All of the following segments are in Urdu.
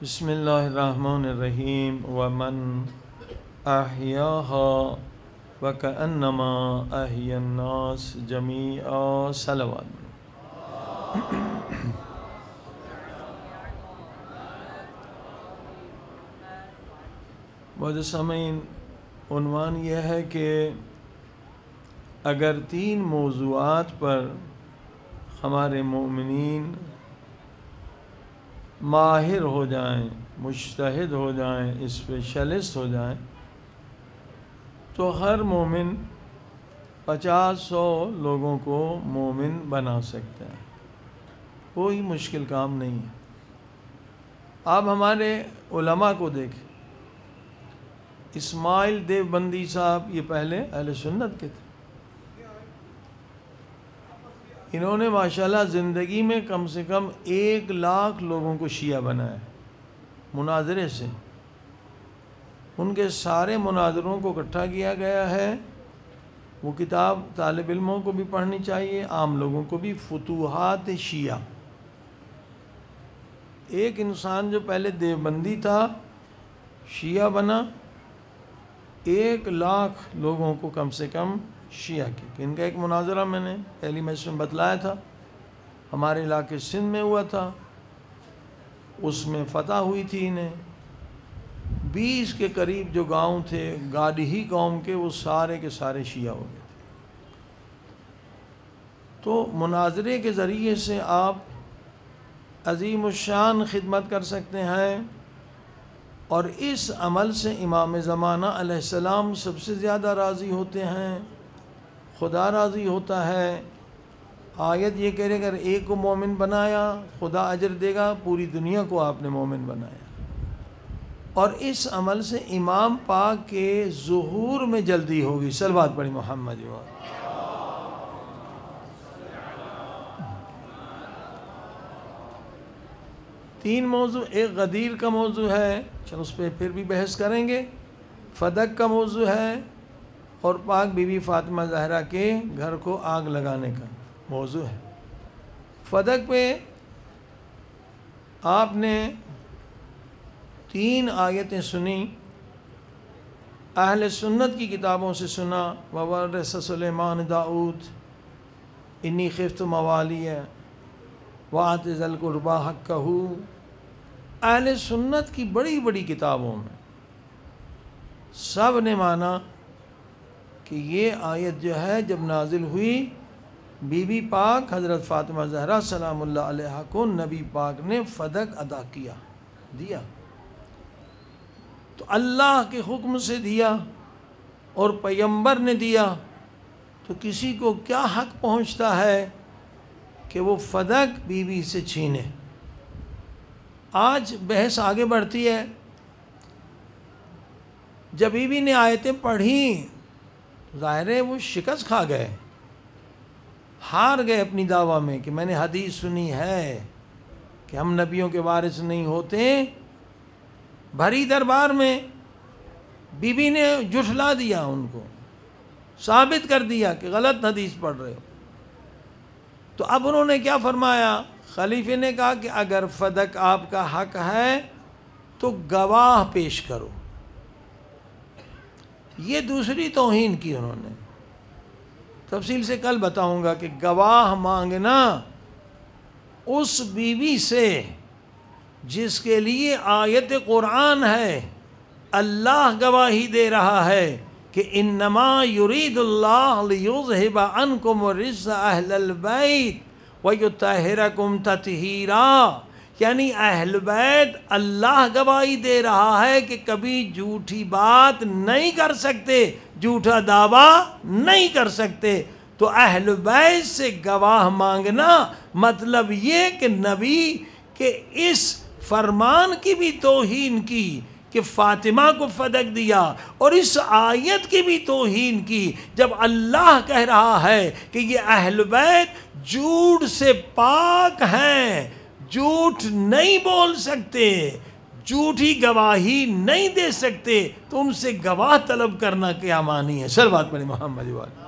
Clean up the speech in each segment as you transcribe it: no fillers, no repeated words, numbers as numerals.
بسم اللہ الرحمن الرحیم ومن احیاها وکأنما احیا الناس جمیعا صلوات۔ معزز سامعین، عنوان یہ ہے کہ اگر 3 موضوعات پر ہمارے مومنین ماہر ہو جائیں، مجتہد ہو جائیں، اسپیشلسٹ ہو جائیں، تو ہر مومن 50-100 لوگوں کو مومن بنا سکتے ہیں۔ کوئی مشکل کام نہیں ہے۔ آپ ہمارے علماء کو دیکھیں، اسماعیل دیوبندی صاحب یہ پہلے اہل سنت کے تھے۔ انہوں نے ماشاءاللہ زندگی میں کم سے کم 1 لاکھ لوگوں کو شیعہ بنایا مناظرے سے۔ ان کے سارے مناظروں کو اکٹھا کیا گیا ہے۔ وہ کتاب طالب علموں کو بھی پڑھنی چاہیے، عام لوگوں کو بھی، فتوحات شیعہ۔ ایک انسان جو پہلے دیوبندی تھا شیعہ بنا، 1 لاکھ لوگوں کو کم سے کم شیعہ کی۔ ان کا ایک مناظرہ میں نے پہلی مجلس میں بتلایا تھا، ہمارے علاقے سندھ میں ہوا تھا، اس میں فتح ہوئی تھی انہیں۔ 20 کے قریب جو گاؤں تھے گاڈھی قوم کے، وہ سارے کے سارے شیعہ ہو گئے تھے۔ تو مناظرے کے ذریعے سے آپ عظیم الشان خدمت کر سکتے ہیں، اور اس عمل سے امام زمانہ علیہ السلام سب سے زیادہ راضی ہوتے ہیں، خدا راضی ہوتا ہے۔ آیت یہ کہہ رہے اگر ایک کو مومن بنایا خدا اجر دے گا، پوری دنیا کو آپ نے مومن بنایا۔ اور اس عمل سے امام پاک کے ظہور میں جلدی ہوگی۔ صلوات پڑھی محمد و 3 موضوع، ایک غدیر کا موضوع ہے، چلو اس پہ پھر بھی بحث کریں گے۔ فدق کا موضوع ہے، اور پاک بی بی فاطمہ زہرا کے گھر کو آگ لگانے کا موضوع ہے۔ فدق پہ آپ نے 3 آیتیں سنی، اہل سنت کی کتابوں سے سنا۔ وَوَرَثَ سُلَيْمَانُ دَاؤد إِنِّي خِفْتُ مَوَالِيَ وَآتِ ذَا الْقُرْبَىٰ حَقَّهُ۔ اہل سنت کی بڑی بڑی کتابوں میں سب نے مانا کہ یہ آیت جو ہے جب نازل ہوئی، بی بی پاک حضرت فاطمہ زہرا سلام اللہ علیہا کو نبی پاک نے فدق ادا دیا، تو اللہ کے حکم سے دیا اور پیغمبر نے دیا، تو کسی کو کیا حق پہنچتا ہے کہ وہ فدق بی بی سے چھینے۔ آج بحث آگے بڑھتی ہے۔ جب بی بی نے آیتیں پڑھیں، ظاہر ہے وہ شکست کھا گئے، ہار گئے اپنی دعویٰ میں کہ میں نے حدیث سنی ہے کہ ہم نبیوں کے وارث نہیں ہوتے۔ بھری دربار میں بی بی نے جھٹلا دیا، ان کو ثابت کر دیا کہ غلط حدیث پڑھ رہے ہو۔ تو اب انہوں نے کیا فرمایا؟ خلیفے نے کہا کہ اگر فدق آپ کا حق ہے تو گواہ پیش کرو۔ یہ دوسری توہین کی انہوں نے، تفصیل سے کل بتاؤں گا کہ گواہ مانگنا اس بیوی سے جس کے لیے آیت قرآن ہے، اللہ گواہی دے رہا ہے کہ انما یرید اللہ لیذہب عنکم الرجس اہل البیت ویطہرکم تطہیرا، یعنی اہل بیت اللہ گواہی دے رہا ہے کہ کبھی جھوٹی بات نہیں کر سکتے، جھوٹا دعویٰ نہیں کر سکتے۔ تو اہل بیت سے گواہ مانگنا مطلب یہ کہ نبی کے اس فرمان کی بھی توہین کی کہ فاطمہ کو فدق دیا، اور اس آیت کی بھی توہین کی جب اللہ کہہ رہا ہے کہ یہ اہل بیت جھوٹ سے پاک ہیں، جھوٹ نہیں بول سکتے، جھوٹی گواہی نہیں دے سکتے، تو ان سے گواہ طلب کرنا کیا معنی ہے؟ صلوات پڑھی محمد والے۔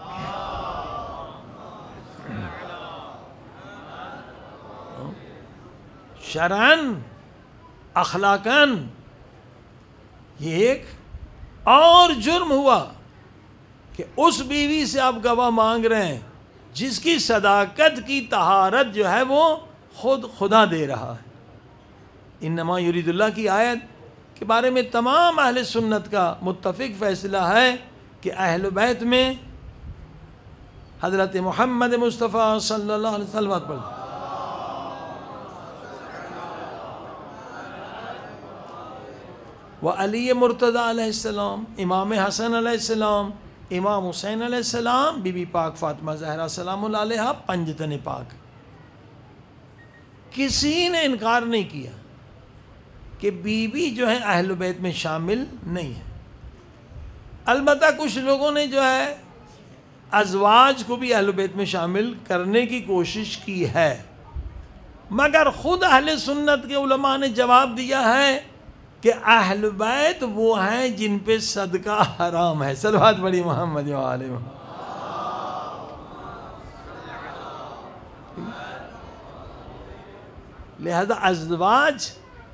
شرعاً اخلاقاً یہ ایک اور جرم ہوا کہ اس بیوی سے آپ گواہ مانگ رہے ہیں جس کی صداقت کی طہارت جو ہے وہ خود خدا دے رہا ہے۔ انما یرید اللہ کی آیت کے بارے میں تمام اہل سنت کا متفق فیصلہ ہے کہ اہل بیت میں حضرت محمد مصطفیٰ صلی اللہ علیہ وسلم پر و علی مرتضی علیہ السلام، امام حسن علیہ السلام، امام حسین علیہ السلام، بی بی پاک فاطمہ زہرا سلام اللہ علیہ، پنجتن پاک۔ کسی نے انکار نہیں کیا کہ بی بی جو ہے اہل بیت میں شامل نہیں ہے۔ البتہ کچھ لوگوں نے جو ہے ازواج کو بھی اہل بیت میں شامل کرنے کی کوشش کی ہے، مگر خود اہل سنت کے علماء نے جواب دیا ہے کہ اہل بیت وہ ہیں جن پہ صدقہ حرام ہے۔ صلوات پڑھی محمد و آل محمد۔ لہذا ازواج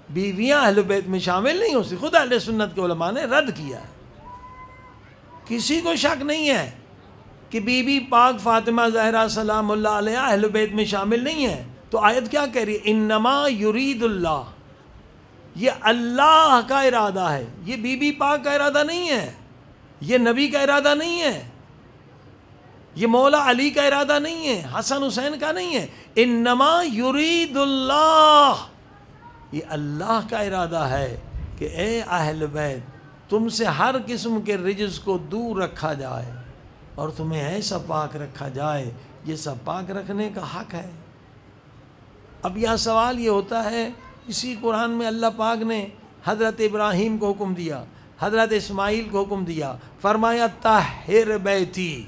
بیویاں اہل بیت میں شامل نہیں ہو سکتی، خود اہل سنت کے علماء نے رد کیا ہے۔ کسی کو شک نہیں ہے کہ بی بی پاک فاطمہ زہرا سلام اللہ علیہ اہل بیت میں شامل نہیں ہے۔ تو آیت کیا کہہ رہی ہے؟ انما یرید اللہ، یہ اللہ کا ارادہ ہے، یہ بی بی پاک کا ارادہ نہیں ہے، یہ نبی کا ارادہ نہیں ہے، یہ مولا علی کا ارادہ نہیں ہے، حسن حسین کا نہیں ہے۔ انما یرید اللہ، یہ اللہ کا ارادہ ہے کہ اے اہل بیت تم سے ہر قسم کے رجس کو دور رکھا جائے اور تمہیں ایسا پاک رکھا جائے یہ سب پاک رکھنے کا حق ہے۔ اب یہاں سوال یہ ہوتا ہے، اسی قرآن میں اللہ پاک نے حضرت ابراہیم کو حکم دیا، حضرت اسماعیل کو حکم دیا، فرمایا طہر بیتی،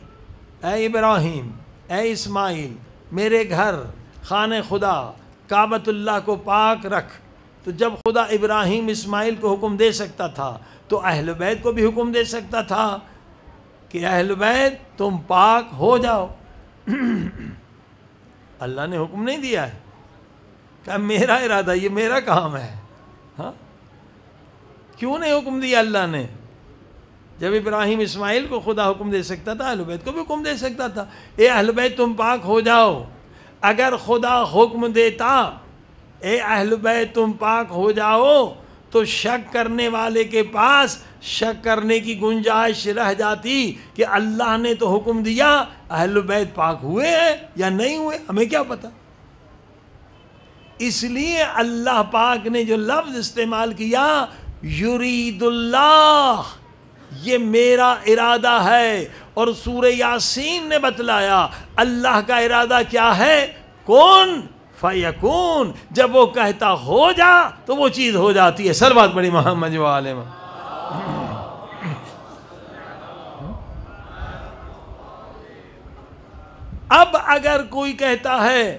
اے ابراہیم اے اسماعیل میرے گھر خانہ خدا کعبۃ اللہ کو پاک رکھ۔ تو جب خدا ابراہیم اسماعیل کو حکم دے سکتا تھا تو اہل بیت کو بھی حکم دے سکتا تھا کہ اہل بیت تم پاک ہو جاؤ۔ اللہ نے حکم نہیں دیا ہے کہ میرا ارادہ، یہ میرا کام ہے۔ ہاں کیوں نہیں حکم دیا اللہ نے؟ جب ابراہیم اسماعیل کو خدا حکم دے سکتا تھا اہل بیت کو بھی حکم دے سکتا تھا، اے اہل بیت تم پاک ہو جاؤ۔ اگر خدا حکم دیتا اے اہل بیت تم پاک ہو جاؤ تو شک کرنے والے کے پاس شک کرنے کی گنجائش رہ جاتی کہ اللہ نے تو حکم دیا، اہل بیت پاک ہوئے ہیں یا نہیں ہوئے ہمیں کیا پتہ۔ اس لیے اللہ پاک نے جو لفظ استعمال کیا یرید اللہ، یہ میرا ارادہ ہے، اور سورہ یاسین نے بتلایا اللہ کا ارادہ کیا ہے، کون فیکون، جب وہ کہتا ہو جا تو وہ چیز ہو جاتی ہے۔ صلوات پڑھی محمد و آل محمد۔ اب اگر کوئی کہتا ہے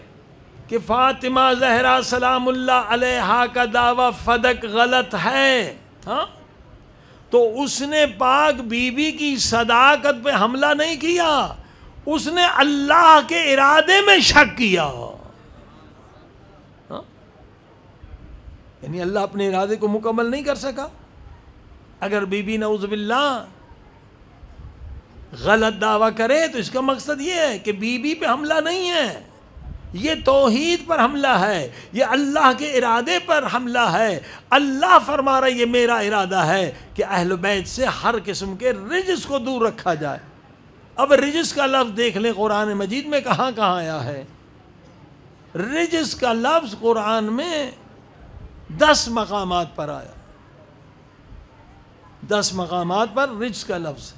کہ فاطمہ زہرا سلام اللہ علیہا کا دعویٰ فدق غلط ہے، ہاں تو اس نے پاک بی بی کی صداقت پہ حملہ نہیں کیا، اس نے اللہ کے ارادے میں شک کیا۔ یعنی اللہ اپنے ارادے کو مکمل نہیں کر سکا۔ اگر بی بی نعوذ باللہ غلط دعویٰ کرے تو اس کا مقصد یہ ہے کہ بی بی پہ حملہ نہیں ہے، یہ توحید پر حملہ ہے، یہ اللہ کے ارادے پر حملہ ہے۔ اللہ فرما رہا ہے یہ میرا ارادہ ہے کہ اہل بیت سے ہر قسم کے رجس کو دور رکھا جائے۔ اب رجس کا لفظ دیکھ لیں قرآن مجید میں کہاں کہاں آیا ہے۔ رجس کا لفظ قرآن میں 10 مقامات پر آیا، 10 مقامات پر رجس کا لفظ۔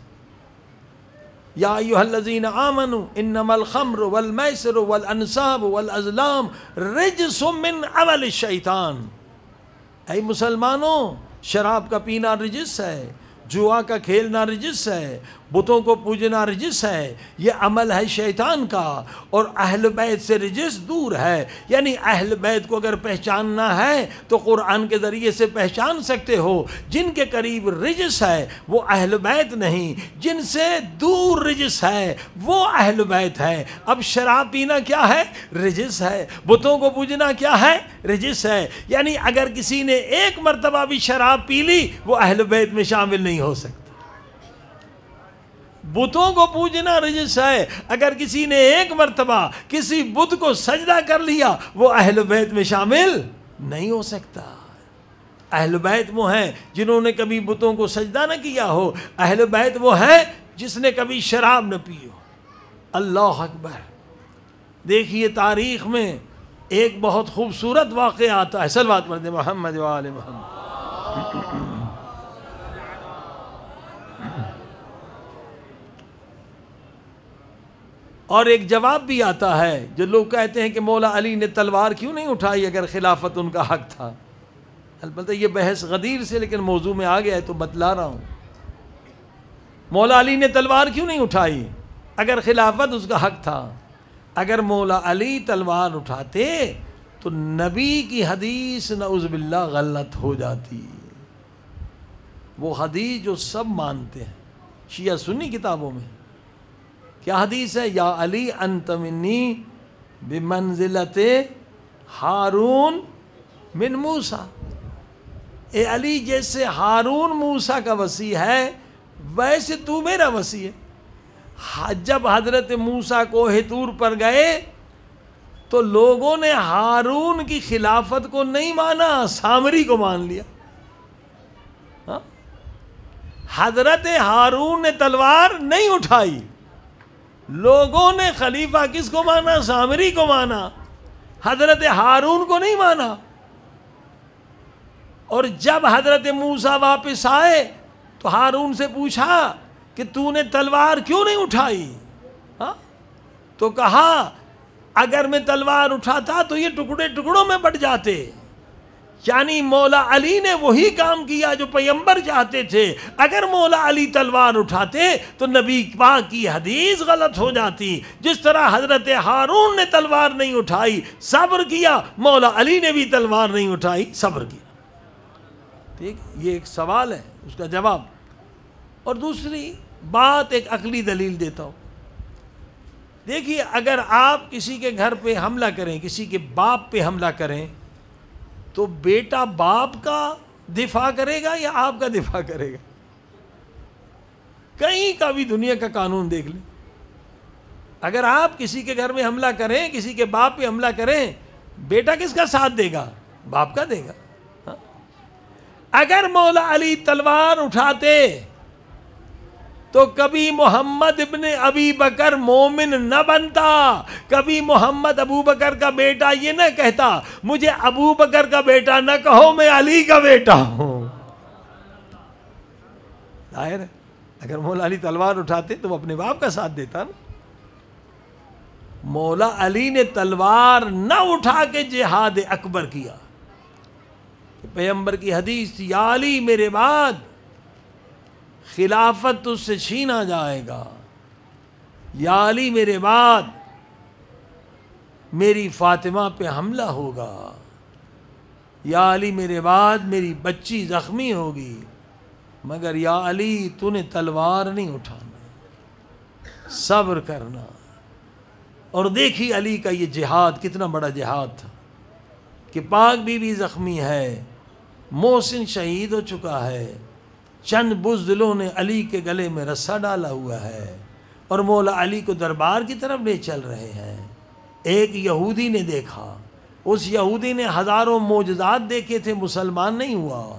یا ایھا الذین آمنوا انما الخمر والمیسر والانصاب والازلام رجس من عمل الشیطان، اے مسلمانوں شراب کا پینا رجس ہے، جوا کا کھیلنا رجس ہے، بتوں کو پوجنا رجس ہے، یہ عمل ہے شیطان کا، اور اہل بیت سے رجس دور ہے۔ یعنی اہل بیت کو اگر پہچاننا ہے تو قرآن کے ذریعے سے پہچان سکتے ہو۔ جن کے قریب رجس ہے وہ اہل بیت نہیں، جن سے دور رجس ہے وہ اہل بیت ہے۔ اب شراب پینا کیا ہے؟ رجس ہے۔ بتوں کو پوجنا کیا ہے؟ رجس ہے۔ یعنی اگر کسی نے ایک مرتبہ بھی شراب پی لی وہ اہل بیت میں شامل نہیں ہو سکتا۔ بتوں کو پوجنا رجس ہے، اگر کسی نے ایک مرتبہ کسی بت کو سجدہ کر لیا وہ اہل بیت میں شامل نہیں ہو سکتا۔ اہل بیت وہ ہیں جنہوں نے کبھی بتوں کو سجدہ نہ کیا ہو، اہل بیت وہ ہیں جس نے کبھی شراب نہ پی ہو۔ اللہ اکبر۔ دیکھیے تاریخ میں ایک بہت خوبصورت واقعہ آتا ہے، صلوات پڑھ دیں محمد و آل محمد۔ اور ایک جواب بھی آتا ہے، جو لوگ کہتے ہیں کہ مولا علی نے تلوار کیوں نہیں اٹھائی اگر خلافت ان کا حق تھا۔ البتہ یہ بحث غدیر سے لیکن موضوع میں آ گیا ہے تو بتلا رہا ہوں۔ مولا علی نے تلوار کیوں نہیں اٹھائی اگر خلافت اس کا حق تھا؟ اگر مولا علی تلوار اٹھاتے تو نبی کی حدیث نعوذ باللہ غلط ہو جاتی، وہ حدیث جو سب مانتے ہیں شیعہ سنی کتابوں میں۔ کیا حدیث ہے؟ یا علی انت منی بمنزلت ہارون من موسیٰ، اے علی جیسے ہارون موسیٰ کا وصی ہے ویسے تو میرا وصی ہے۔ جب حضرت موسیٰ کوہ طور پر گئے تو لوگوں نے ہارون کی خلافت کو نہیں مانا، سامری کو مان لیا۔ حضرت ہارون نے تلوار نہیں اٹھائی، لوگوں نے خلیفہ کس کو مانا؟ سامری کو مانا، حضرت ہارون کو نہیں مانا۔ اور جب حضرت موسیٰ واپس آئے تو ہارون سے پوچھا کہ تو نے تلوار کیوں نہیں اٹھائی؟ تو کہا اگر میں تلوار اٹھاتا تو یہ ٹکڑے ٹکڑوں میں بٹ جاتے۔ یعنی مولا علی نے وہی کام کیا جو پیغمبر چاہتے تھے۔ اگر مولا علی تلوار اٹھاتے تو نبی پاک کی حدیث غلط ہو جاتی۔ جس طرح حضرت ہارون نے تلوار نہیں اٹھائی، صبر کیا، مولا علی نے بھی تلوار نہیں اٹھائی، صبر کیا۔ ٹھیک، یہ ایک سوال ہے، اس کا جواب۔ اور دوسری بات ایک عقلی دلیل دیتا ہوں۔ دیکھیے اگر آپ کسی کے گھر پہ حملہ کریں، کسی کے باپ پہ حملہ کریں تو بیٹا باپ کا دفاع کرے گا یا آپ کا دفاع کرے گا؟ کہیں کا بھی دنیا کا قانون دیکھ لیں، اگر آپ کسی کے گھر میں حملہ کریں، کسی کے باپ پہ حملہ کریں، بیٹا کس کا ساتھ دے گا؟ باپ کا دے گا۔ اگر مولا علی تلوار اٹھاتے تو کبھی محمد ابن ابی بکر مومن نہ بنتا، کبھی محمد ابو بکر کا بیٹا یہ نہ کہتا مجھے ابو بکر کا بیٹا نہ کہو میں علی کا بیٹا ہوں۔ ظاہر ہے اگر مولا علی تلوار اٹھاتے تو وہ اپنے باپ کا ساتھ دیتا نا۔ مولا علی نے تلوار نہ اٹھا کے جہاد اکبر کیا۔ پیغمبر کی حدیث تھی، یا علی میرے بعد خلافت تجھ سے چھینا جائے گا، یا علی میرے بعد میری فاطمہ پہ حملہ ہوگا، یا علی میرے بعد میری بچی زخمی ہوگی، مگر یا علی تو نے تلوار نہیں اٹھانا، صبر کرنا۔ اور دیکھی علی کا یہ جہاد کتنا بڑا جہاد تھا کہ پاک بی بی زخمی ہے، محسن شہید ہو چکا ہے، چند بزدلوں نے علی کے گلے میں رسا ڈالا ہوا ہے اور مولا علی کو دربار کی طرف لے چل رہے ہیں۔ ایک یہودی نے دیکھا، اس یہودی نے ہزاروں معجزات دیکھے تھے، مسلمان نہیں ہوا،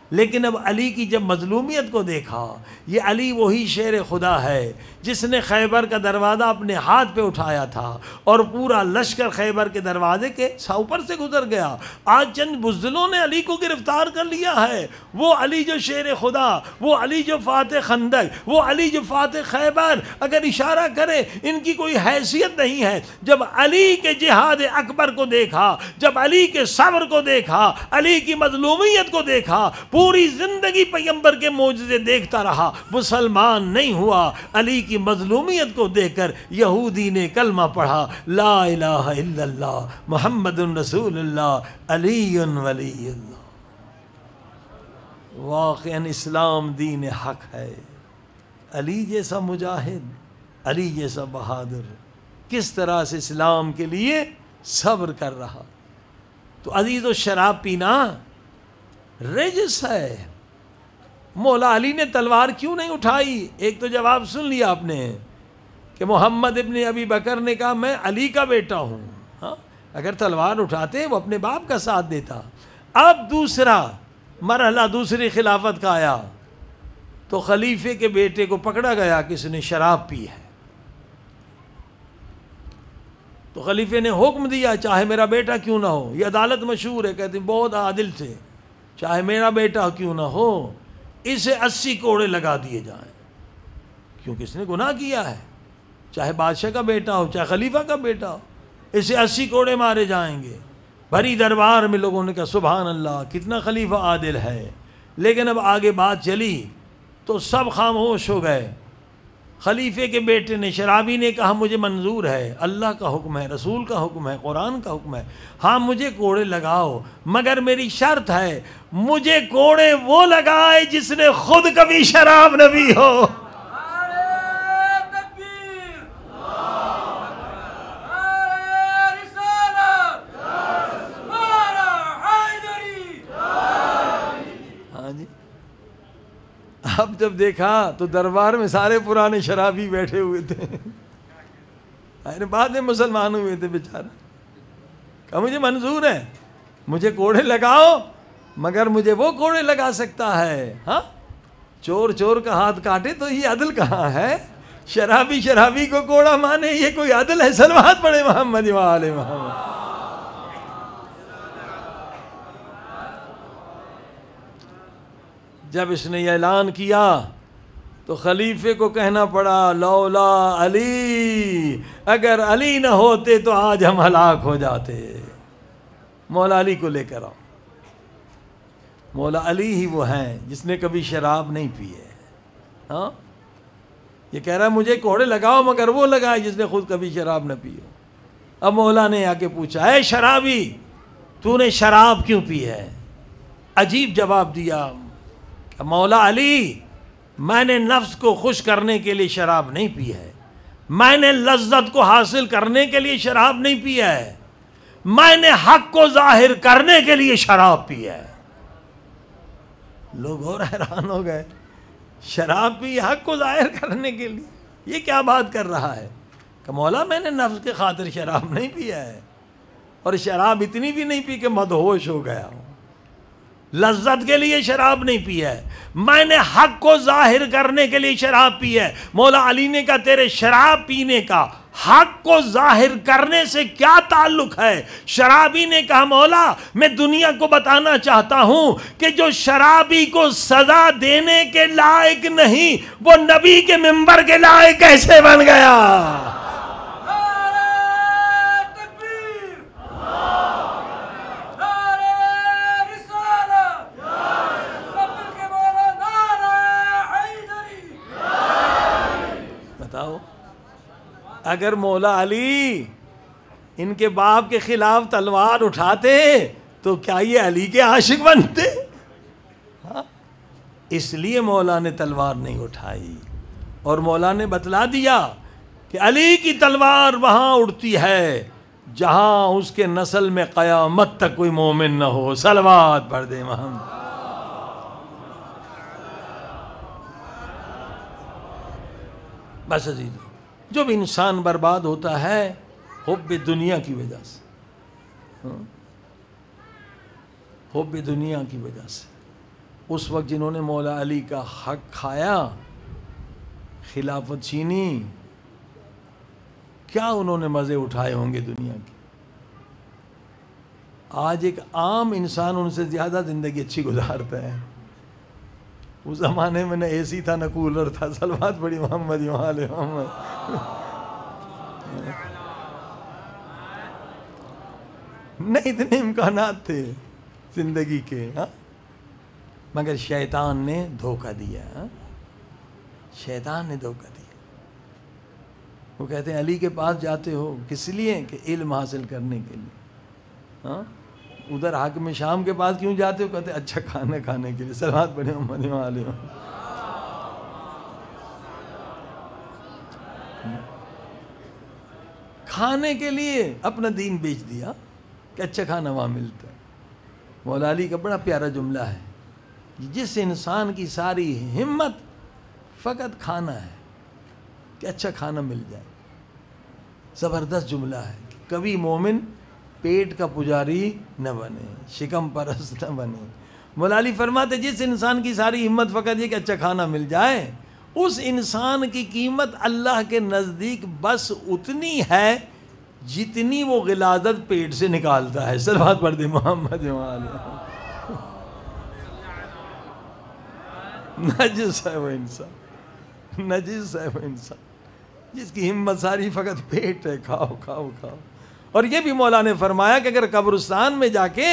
لیکن اب علی کی جب مظلومیت کو دیکھا، یہ علی وہی شیر خدا ہے جس نے خیبر کا دروازہ اپنے ہاتھ پہ اٹھایا تھا اور پورا لشکر خیبر کے دروازے کے اوپر سے گزر گیا۔ آج چند بزدلوں نے علی کو گرفتار کر لیا ہے، وہ علی جو شیر خدا، وہ علی جو فاتح خندق، وہ علی جو فاتح خیبر، اگر اشارہ کرے ان کی کوئی حیثیت نہیں ہے۔ جب علی کے جہاد اکبر کو دیکھا، جب علی کے صبر کو دیکھا، علی کی مظلومیت کو دیکھا، پوری زندگی پیغمبر کے معجزے دیکھتا رہا، مسلمان نہیں ہوا۔ علی کی مظلومیت کو دیکھ کر یہودی نے کلمہ پڑھا، لا الہ الا اللہ محمد رسول اللہ علی ولی اللہ۔ واقعاً اسلام دین حق ہے۔ علی جیسا مجاہد، علی جیسا بہادر کس طرح سے اسلام کے لیے صبر کر رہا۔ تو عزیزو، شراب پینا رجس ہے۔ مولا علی نے تلوار کیوں نہیں اٹھائی؟ ایک تو جواب سن لیا آپ نے کہ محمد ابن ابی بکر نے کہا میں علی کا بیٹا ہوں۔ ہاں، اگر تلوار اٹھاتے وہ اپنے باپ کا ساتھ دیتا۔ اب دوسرا مرحلہ دوسری خلافت کا آیا تو خلیفے کے بیٹے کو پکڑا گیا کہ اس نے شراب پی ہے۔ تو خلیفے نے حکم دیا چاہے میرا بیٹا کیوں نہ ہو، یہ عدالت مشہور ہے، کہتے ہیں بہت عادل تھے، چاہے میرا بیٹا کیوں نہ ہو اسے 80 کوڑے لگا دیے جائیں، کیونکہ اس نے گناہ کیا ہے، چاہے بادشاہ کا بیٹا ہو چاہے خلیفہ کا بیٹا ہو، اسے 80 کوڑے مارے جائیں گے۔ بھری دربار میں لوگوں نے کہا سبحان اللہ کتنا خلیفہ عادل ہے۔ لیکن اب آگے بات چلی تو سب خاموش ہو گئے۔ خلیفے کے بیٹے نے، شرابی نے کہا مجھے منظور ہے، اللہ کا حکم ہے، رسول کا حکم ہے، قرآن کا حکم ہے، ہاں مجھے کوڑے لگاؤ، مگر میری شرط ہے مجھے کوڑے وہ لگائے جس نے خود کبھی شراب نہ پی ہو۔ اب جب دیکھا تو دربار میں سارے پرانے شرابی بیٹھے ہوئے تھے، بعد میں مسلمان ہوئے تھے بیچارہ۔ کہا مجھے منظور ہے، مجھے کوڑے لگاؤ، مگر مجھے وہ کوڑے لگا سکتا ہے۔ ہاں، چور چور کا ہاتھ کاٹے تو یہ عدل کہاں ہے؟ شرابی شرابی کو کوڑا مانے، یہ کوئی عدل ہے؟ صلوات پڑھے محمد و آل محمد۔ جب اس نے یہ اعلان کیا تو خلیفے کو کہنا پڑا لولا علی، اگر علی نہ ہوتے تو آج ہم ہلاک ہو جاتے۔ مولا علی کو لے کر آؤ۔ مولا علی ہی وہ ہیں جس نے کبھی شراب نہیں پی ہے۔ ہاں، یہ کہہ رہا ہے مجھے کوڑے لگاؤ مگر وہ لگائے جس نے خود کبھی شراب نہ پی ہو۔ اب مولا نے آ کے پوچھا اے شرابی تو نے شراب کیوں پی ہے؟ عجیب جواب دیا کہ مولا علی میں نے نفس کو خوش کرنے کے لیے شراب نہیں پی ہے، میں نے لذت کو حاصل کرنے کے لیے شراب نہیں پی ہے، میں نے حق کو ظاہر کرنے کے لیے شراب پی ہے۔ لوگ اور حیران ہو گئے، شراب پی حق کو ظاہر کرنے کے لیے، یہ کیا بات کر رہا ہے؟ کہ مولا میں نے نفس کے خاطر شراب نہیں پیا ہے، اور شراب اتنی بھی نہیں پی کہ مدہوش ہو گیا ہوں، لذت کے لیے شراب نہیں پی ہے، میں نے حق کو ظاہر کرنے کے لیے شراب پی ہے۔ مولا علی نے کہا تیرے شراب پینے کا حق کو ظاہر کرنے سے کیا تعلق ہے؟ شرابی نے کہا مولا میں دنیا کو بتانا چاہتا ہوں کہ جو شرابی کو سزا دینے کے لائق نہیں وہ نبی کے منبر کے لائق کیسے بن گیا؟ اگر مولا علی ان کے باپ کے خلاف تلوار اٹھاتے تو کیا یہ علی کے عاشق بنتے؟ ہاں، اس لیے مولا نے تلوار نہیں اٹھائی، اور مولا نے بتلا دیا کہ علی کی تلوار وہاں اڑتی ہے جہاں اس کے نسل میں قیامت تک کوئی مومن نہ ہو۔ صلوات پڑھ دے محمد۔ بس عزیزو، جب انسان برباد ہوتا ہے حب دنیا کی وجہ سے، حب دنیا کی وجہ سے، اس وقت جنہوں نے مولا علی کا حق کھایا، خلافت چھینی، کیا انہوں نے مزے اٹھائے ہوں گے دنیا کی؟ آج ایک عام انسان ان سے زیادہ زندگی اچھی گزارتا ہے۔ اس زمانے میں نہ اے سی تھا نہ کولر تھا۔ صلوات بڑی محمد و آل محمد۔ نہیں اتنے امکانات تھے زندگی کے، ہاں مگر شیطان نے دھوکہ دیا. شیطان نے دھوکہ دیا. وہ کہتے ہیں علی کے پاس جاتے ہو کس لیے؟ کہ علم حاصل کرنے کے لیے. ہاں ادھر حاکم شام کے پاس کیوں جاتے ہو؟ کہتے ہیں اچھا کھانا کھانے کے لیے. صلوات پڑھیں محمد والے. کھانے کے لیے اپنا دین بیچ دیا کہ اچھا کھانا وہاں ملتا ہے. مولا علی کا بڑا پیارا جملہ ہے، جس انسان کی ساری ہمت فقط کھانا ہے کہ اچھا کھانا مل جائے. زبردست جملہ ہے کہ کبھی مومن پیٹ کا پجاری نہ بنے، شکم پرست نہ بنے. مولا علی فرماتے جس انسان کی ساری ہمت فقط یہ کہ اچھا کھانا مل جائے، اس انسان کی قیمت اللہ کے نزدیک بس اتنی ہے جتنی وہ غلاظت پیٹ سے نکالتا ہے. صلوات پڑھ دے محمد والے. نجس ہے وہ انسان، نجس ہے وہ انسان جس کی ہمت ساری فقط پیٹ ہے. کھاؤ کھاؤ کھاؤ. اور یہ بھی مولا نے فرمایا کہ اگر قبرستان میں جا کے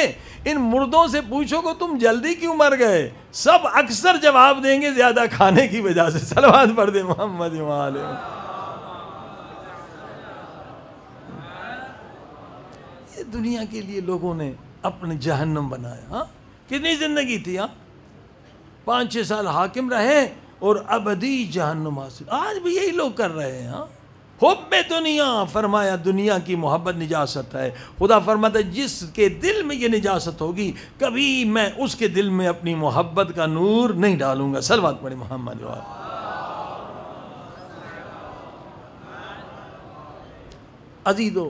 ان مردوں سے پوچھو کہ تم جلدی کیوں مر گئے، سب اکثر جواب دیں گے زیادہ کھانے کی وجہ سے. صلوات پڑھ دے محمد والے. یہ دنیا کے لیے لوگوں نے اپنے جہنم بنایا. کتنی زندگی تھی، 5-6 سال حاکم رہے اور ابدی جہنم حاصل. آج بھی یہی لوگ کر رہے ہیں. حب دنیا، فرمایا دنیا کی محبت نجاست ہے. خدا فرماتا ہے جس کے دل میں یہ نجاست ہوگی کبھی میں اس کے دل میں اپنی محبت کا نور نہیں ڈالوں گا. صلوات پڑھیں محمد والے. عزیزو،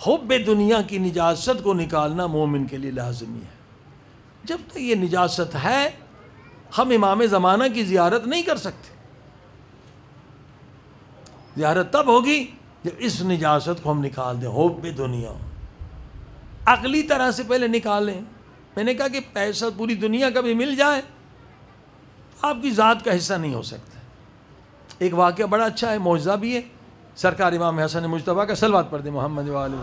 حب دنیا کی نجاست کو نکالنا مومن کے لیے لازمی ہے. جب تک یہ نجاست ہے ہم امام زمانہ کی زیارت نہیں کر سکتے. زیارت تب ہوگی جب اس نجاست کو ہم نکال دیں. حب دنیا عقلی طرح سے پہلے نکالیں. میں نے کہا کہ پیسہ پوری دنیا کا بھی مل جائے آپ کی ذات کا حصہ نہیں ہو سکتا. ایک واقعہ بڑا اچھا ہے، معجزہ بھی ہے. سرکار امام حسن مجتبیٰ کا. صلوات پڑھ دیں محمد والے.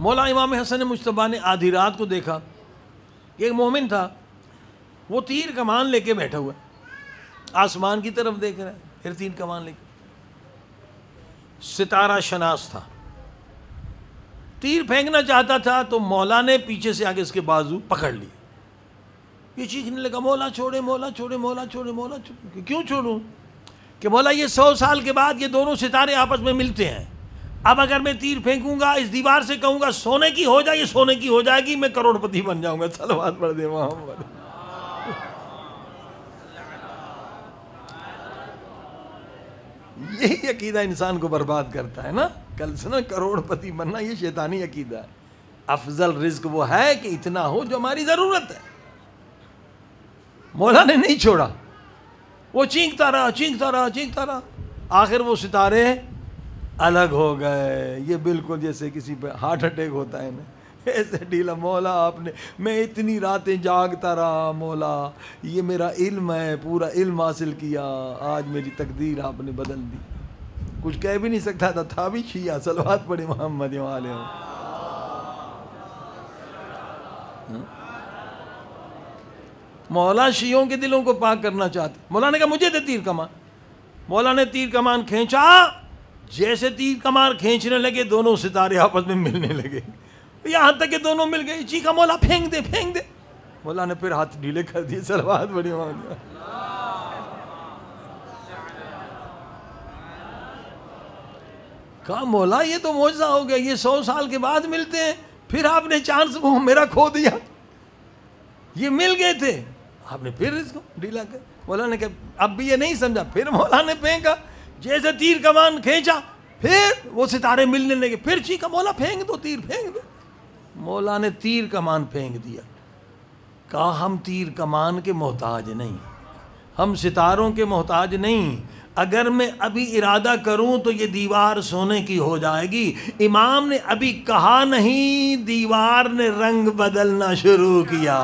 مولا امام حسن مجتبیٰ نے آدھی رات کو دیکھا کہ ایک مومن تھا، وہ تیر کمان لے کے بیٹھا ہوا ہے، آسمان کی طرف دیکھ رہا ہے، پھر تیر کمان لے کے. ستارہ شناس تھا، تیر پھینکنا چاہتا تھا تو مولا نے پیچھے سے آگے اس کے بازو پکڑ لی. یہ چیخنے لگا مولا چھوڑے مولا چھوڑے مولا چھوڑے مولا چھوڑے. کیوں چھوڑوں؟ کہ مولا یہ 100 سال کے بعد یہ دونوں ستارے آپس میں ملتے ہیں. اب اگر میں تیر پھینکوں گا اس دیوار سے کہوں گا سونے کی ہو جائے، یہ سونے کی ہو جائے گی، میں کروڑ پتی بن جاؤں گا. صلوات پڑھ دے محمد. یہی عقیدہ انسان کو برباد کرتا ہے نا. کل سے نا کروڑ پتی بننا یہ شیطانی عقیدہ ہے. افضل رزق وہ ہے کہ اتنا ہو جو ہماری ضرورت ہے. مولا نے نہیں چھوڑا، وہ چینکتا رہا چینکتا رہا چینکتا رہا. آخر وہ ستارے الگ ہو گئے. یہ بالکل جیسے کسی پہ ہارٹ اٹیک ہوتا ہے نا، ایسے ڈھیلا. مولا آپ نے، میں اتنی راتیں جاگتا رہا، مولا یہ میرا علم ہے، پورا علم حاصل کیا، آج میری تقدیر آپ نے بدل دی. کچھ کہہ بھی نہیں سکتا تھا بھی شیعہ. صلوات پڑھے محمد والے. مولا شیعوں کے دلوں کو پاک کرنا چاہتے. مولا نے کہا مجھے دے تیر کمان. مولا نے تیر کمان کھینچا. جیسے تیر کمان کھینچنے لگے دونوں ستارے آپس میں ملنے لگے، یہاں تک کہ دونوں مل گئے. چیخا مولا پھینک دے پھینک دے. مولا نے پھر ہاتھ ڈھیلے کر دیے. صلوات بڑی مانگا. کہا مولا یہ تو معجزہ ہو گیا، یہ 100 سال کے بعد ملتے ہیں، پھر آپ نے چانس وہ میرا کھو دیا. یہ مل گئے تھے، آپ نے پھر اس کو ڈھیلا کر. مولا نے کہا اب بھی یہ نہیں سمجھا. پھر مولا نے پھینکا، جیسے تیر کمان کھینچا پھر وہ ستارے ملنے لگے. پھر چیخا مولا پھینک دو تیر پھینک دو. مولا نے تیر کمان پھینک دیا. کہا ہم تیر کمان کے محتاج نہیں، ہم ستاروں کے محتاج نہیں. اگر میں ابھی ارادہ کروں تو یہ دیوار سونے کی ہو جائے گی. امام نے ابھی کہا نہیں، دیوار نے رنگ بدلنا شروع کیا.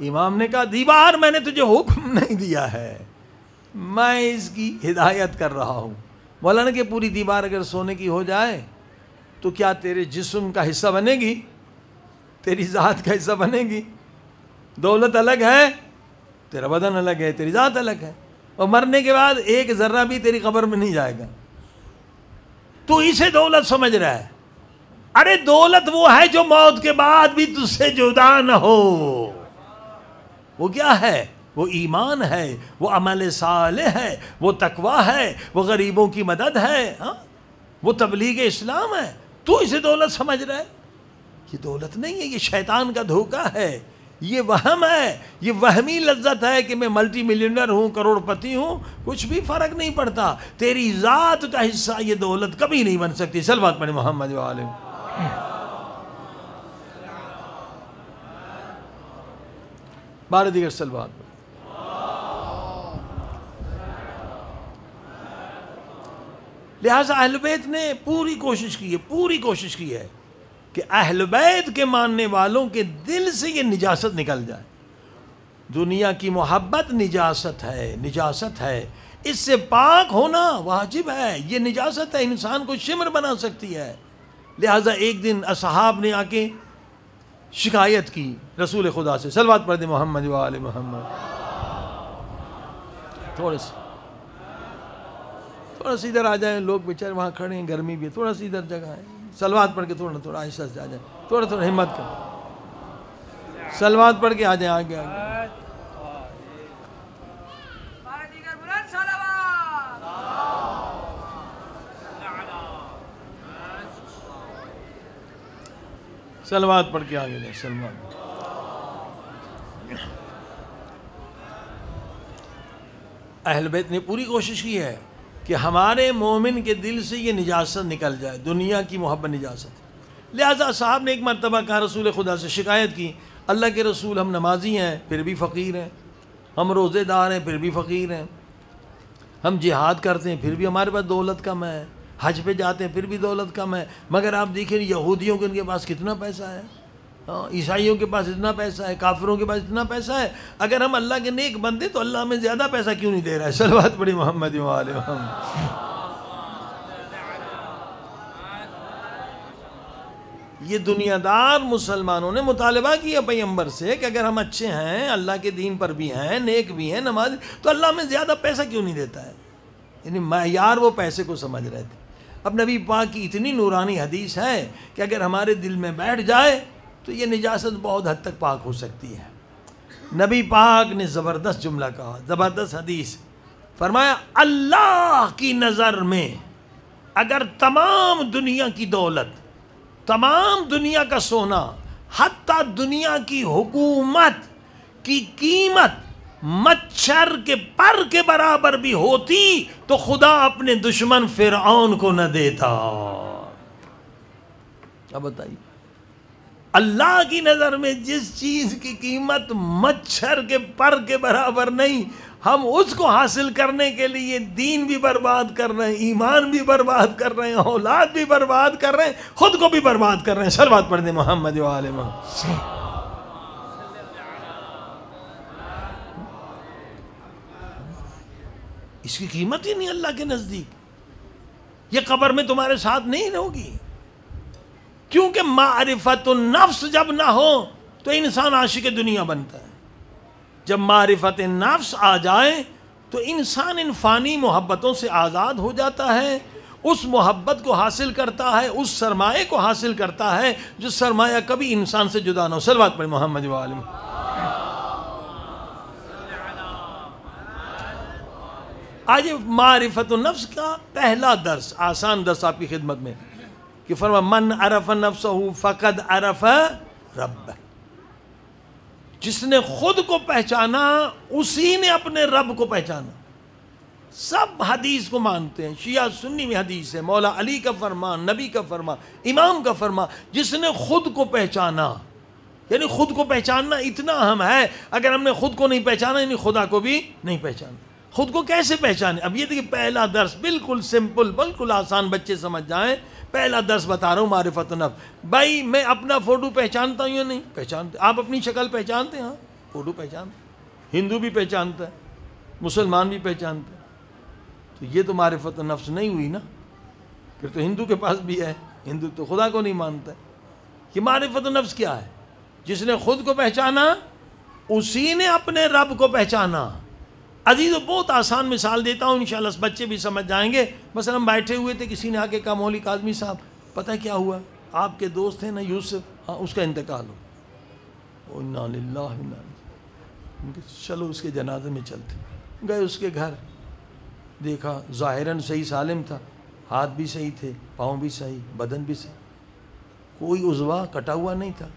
امام نے کہا دیوار میں نے تجھے حکم نہیں دیا ہے، میں اس کی ہدایت کر رہا ہوں۔ مولانا کہ پوری دیوار اگر سونے کی ہو جائے تو کیا تیرے جسم کا حصہ بنے گی؟ تیری ذات کا حصہ بنے گی؟ دولت الگ ہے، تیرا بدن الگ ہے، تیری ذات الگ ہے، اور مرنے کے بعد ایک ذرہ بھی تیری قبر میں نہیں جائے گا۔ تو اسے دولت سمجھ رہا ہے؟ ارے دولت وہ ہے جو موت کے بعد بھی تجھ سے جدا نہ ہو۔ وہ کیا ہے؟ وہ ایمان ہے، وہ عمل صالح ہے، وہ تقوی ہے، وہ غریبوں کی مدد ہے، ہاں وہ تبلیغ اسلام ہے۔ تو اسے دولت سمجھ رہا ہے؟ یہ دولت نہیں ہے، یہ شیطان کا دھوکہ ہے، یہ وہم ہے، یہ وہمی لذت ہے کہ میں ملٹی ملینئر ہوں، کروڑ پتی ہوں، کچھ بھی فرق نہیں پڑتا۔ تیری ذات کا حصہ یہ دولت کبھی نہیں بن سکتی۔ صلوات پڑھیں محمد و آلہ۔ بارہ دیگر صلوات پڑھیں۔ لہٰذا اہل بیت نے پوری کوشش کی ہے کہ اہل بیت کے ماننے والوں کے دل سے یہ نجاست نکل جائے۔ دنیا کی محبت نجاست ہے، اس سے پاک ہونا واجب ہے۔ یہ نجاست ہے، انسان کو شمر بنا سکتی ہے۔ لہٰذا ایک دن اصحاب نے آ کے شکایت کی رسول خدا سے۔ صلوات پڑھ دیں محمد و آل محمد۔ تھوڑا سا ادھر آ جائیں، لوگ بیچارے وہاں کھڑے ہیں، گرمی بھی ہے، تھوڑا سا ادھر جگہ ہے، صلوات پڑھ کے تھوڑا آہستہ سے آ جائیں، تھوڑا ہمت کریں، صلوات پڑھ کے آ جائیں آگے۔ صلوات پڑھ کے آگے جائیں، صلوات۔ اہل بیت نے پوری کوشش کی ہے کہ ہمارے مومن کے دل سے یہ نجاست نکل جائے، دنیا کی محبت نجاست۔ لہٰذا صاحب نے ایک مرتبہ کہا، رسول خدا سے شکایت کی، اللہ کے رسول ہم نمازی ہیں پھر بھی فقیر ہیں، ہم روزے دار ہیں پھر بھی فقیر ہیں، ہم جہاد کرتے ہیں پھر بھی ہمارے پاس دولت کم ہے، حج پہ جاتے ہیں پھر بھی دولت کم ہے، مگر آپ دیکھیں یہودیوں کے ان کے پاس کتنا پیسہ ہے، عیسائیوں کے پاس اتنا پیسہ ہے، کافروں کے پاس اتنا پیسہ ہے، اگر ہم اللہ کے نیک بندے تو اللہ ہمیں زیادہ پیسہ کیوں نہیں دے رہا ہے؟ صلوات پڑھی محمد و آل محمد۔ یہ دنیا دار مسلمانوں نے مطالبہ کیا پیغمبر سے کہ اگر ہم اچھے ہیں، اللہ کے دین پر بھی ہیں، نیک بھی ہیں، نماز، تو اللہ ہمیں زیادہ پیسہ کیوں نہیں دیتا ہے؟ یعنی معیار وہ پیسے کو سمجھ رہے تھے۔ اب نبی پاک کی اتنی نورانی حدیث ہے کہ اگر ہمارے دل میں بیٹھ جائے تو یہ نجاست بہت حد تک پاک ہو سکتی ہے۔ نبی پاک نے زبردست جملہ کہا، زبردست حدیث، فرمایا اللہ کی نظر میں اگر تمام دنیا کی دولت، تمام دنیا کا سونا، حتیٰ دنیا کی حکومت کی قیمت مچھر کے پر کے برابر بھی ہوتی تو خدا اپنے دشمن فرعون کو نہ دیتا۔ اب بتائیے، اللہ کی نظر میں جس چیز کی قیمت مچھر کے پر کے برابر نہیں، ہم اس کو حاصل کرنے کے لیے دین بھی برباد کر رہے ہیں، ایمان بھی برباد کر رہے ہیں، اولاد بھی برباد کر رہے ہیں، خود کو بھی برباد کر رہے ہیں۔ صلوات پڑھ دیں محمد و آل محمد۔ اس کی قیمت ہی نہیں اللہ کے نزدیک۔ یہ قبر میں تمہارے ساتھ نہیں ہوگی، کیونکہ معرفت النفس جب نہ ہو تو انسان عاشق دنیا بنتا ہے۔ جب معرفت نفس آ جائے تو انسان ان فانی محبتوں سے آزاد ہو جاتا ہے، اس محبت کو حاصل کرتا ہے، اس سرمایہ کو حاصل کرتا ہے جو سرمایہ کبھی انسان سے جدا نہ ہو۔ صلوات پڑھیں محمد و آل محمد۔ آج معرفت النفس کا پہلا درس، آسان درس آپ کی خدمت میں، کہ فرما من عرف نفسہ فقد عرف رب۔ جس نے خود کو پہچانا اسی نے اپنے رب کو پہچانا۔ سب حدیث کو مانتے ہیں، شیعہ سنی میں حدیث ہے، مولا علی کا فرمان، نبی کا فرمان، امام کا فرمان، جس نے خود کو پہچانا، یعنی خود کو پہچاننا اتنا اہم ہے۔ اگر ہم نے خود کو نہیں پہچانا یعنی خدا کو بھی نہیں پہچانا۔ خود کو کیسے پہچانے؟ اب یہ دیکھیں پہلا درس بالکل سمپل، بالکل آسان، بچے سمجھ جائیں۔ پہلا درس بتا رہا ہوں معرفت النفس۔ بھائی میں اپنا فوٹو پہچانتا ہوں یا نہیں؟ پہچانتے۔ آپ اپنی شکل پہچانتے ہیں؟ فوٹو پہچانتا، ہندو بھی پہچانتا ہے، مسلمان بھی پہچانتا ہے. تو یہ تو معرفت نفس نہیں ہوئی نا. پھر تو ہندو کے پاس بھی ہے، ہندو تو خدا کو نہیں مانتا ہے. یہ معرفت نفس کیا ہے؟ جس نے خود کو پہچانا اسی نے اپنے رب کو پہچانا. عزیزو بہت آسان مثال دیتا ہوں، انشاءاللہ بچے بھی سمجھ جائیں گے. مثلا ہم بیٹھے ہوئے تھے، کسی نے آ کے کہا مولوی کاظمی صاحب پتہ کیا ہوا؟ آپ کے دوست ہیں نا یوسف، ہاں اس کا انتقال ہو. انا للہ و انا الیہ. چلو اس کے جنازے میں چلتے. گئے اس کے گھر، دیکھا ظاہراً صحیح سالم تھا، ہاتھ بھی صحیح تھے، پاؤں بھی صحیح، بدن بھی صحیح، کوئی عضو کٹا ہوا نہیں تھا.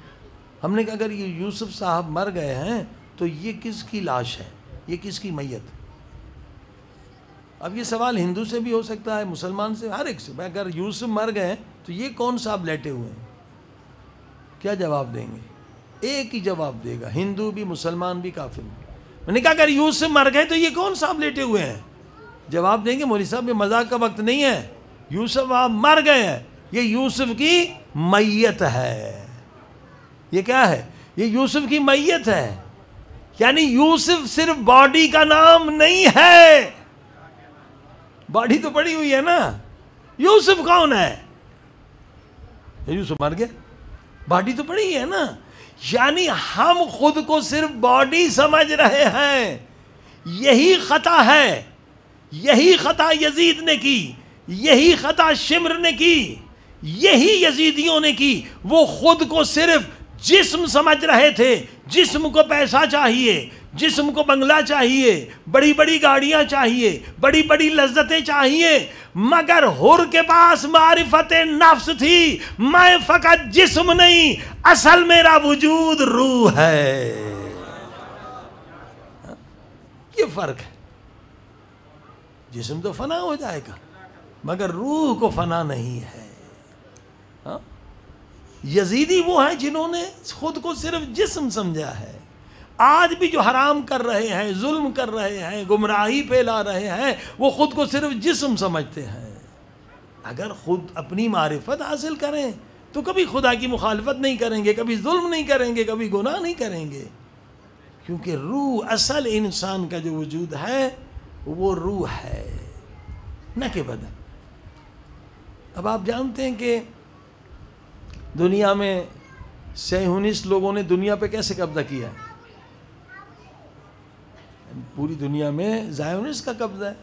ہم نے کہا اگر یہ یوسف صاحب مر گئے ہیں تو یہ کس کی لاش ہے، یہ کس کی میت؟ اب یہ سوال ہندو سے بھی ہو سکتا ہے، مسلمان سے، ہر ایک سے. اگر یوسف مر گئے تو یہ کون صاحب لیٹے ہوئے ہیں؟ کیا جواب دیں گے؟ ایک ہی جواب دے گا، ہندو بھی مسلمان بھی کافر بھی. میں نے کہا اگر یوسف مر گئے تو یہ کون صاحب لیٹے ہوئے ہیں؟ جواب دیں گے مولوی صاحب یہ مذاق کا وقت نہیں ہے، یوسف آپ مر گئے ہیں، یہ یوسف کی میت ہے. یہ کیا ہے؟ یہ یوسف کی میت ہے. یعنی یوسف صرف باڈی کا نام نہیں ہے. باڈی تو پڑی ہوئی ہے نا. یوسف کون ہے؟ یوسف مر گیا، باڈی تو پڑی ہے نا. یعنی ہم خود کو صرف باڈی سمجھ رہے ہیں. یہی خطا ہے، یہی خطا یزید نے کی، یہی خطا شمر نے کی، یہی یزیدیوں نے کی. وہ خود کو صرف جسم سمجھ رہے تھے. جسم کو پیسہ چاہیے، جسم کو بنگلہ چاہیے، بڑی بڑی گاڑیاں چاہیے، بڑی بڑی لذتیں چاہیے. مگر حر کے پاس معرفت نفس تھی، میں فقط جسم نہیں، اصل میرا وجود روح ہے. یہ فرق ہے. جسم تو فنا ہو جائے گا مگر روح کو فنا نہیں ہے. ہاں؟ یزیدی وہ ہیں جنہوں نے خود کو صرف جسم سمجھا ہے. آج بھی جو حرام کر رہے ہیں، ظلم کر رہے ہیں، گمراہی پھیلا رہے ہیں، وہ خود کو صرف جسم سمجھتے ہیں. اگر خود اپنی معرفت حاصل کریں تو کبھی خدا کی مخالفت نہیں کریں گے، کبھی ظلم نہیں کریں گے، کبھی گناہ نہیں کریں گے. کیونکہ روح، اصل انسان کا جو وجود ہے وہ روح ہے، نہ کہ بدن. اب آپ جانتے ہیں کہ دنیا میں صہیونسٹ لوگوں نے دنیا پہ کیسے قبضہ کیا ہے؟ پوری دنیا میں زائونسٹ کا قبضہ ہے.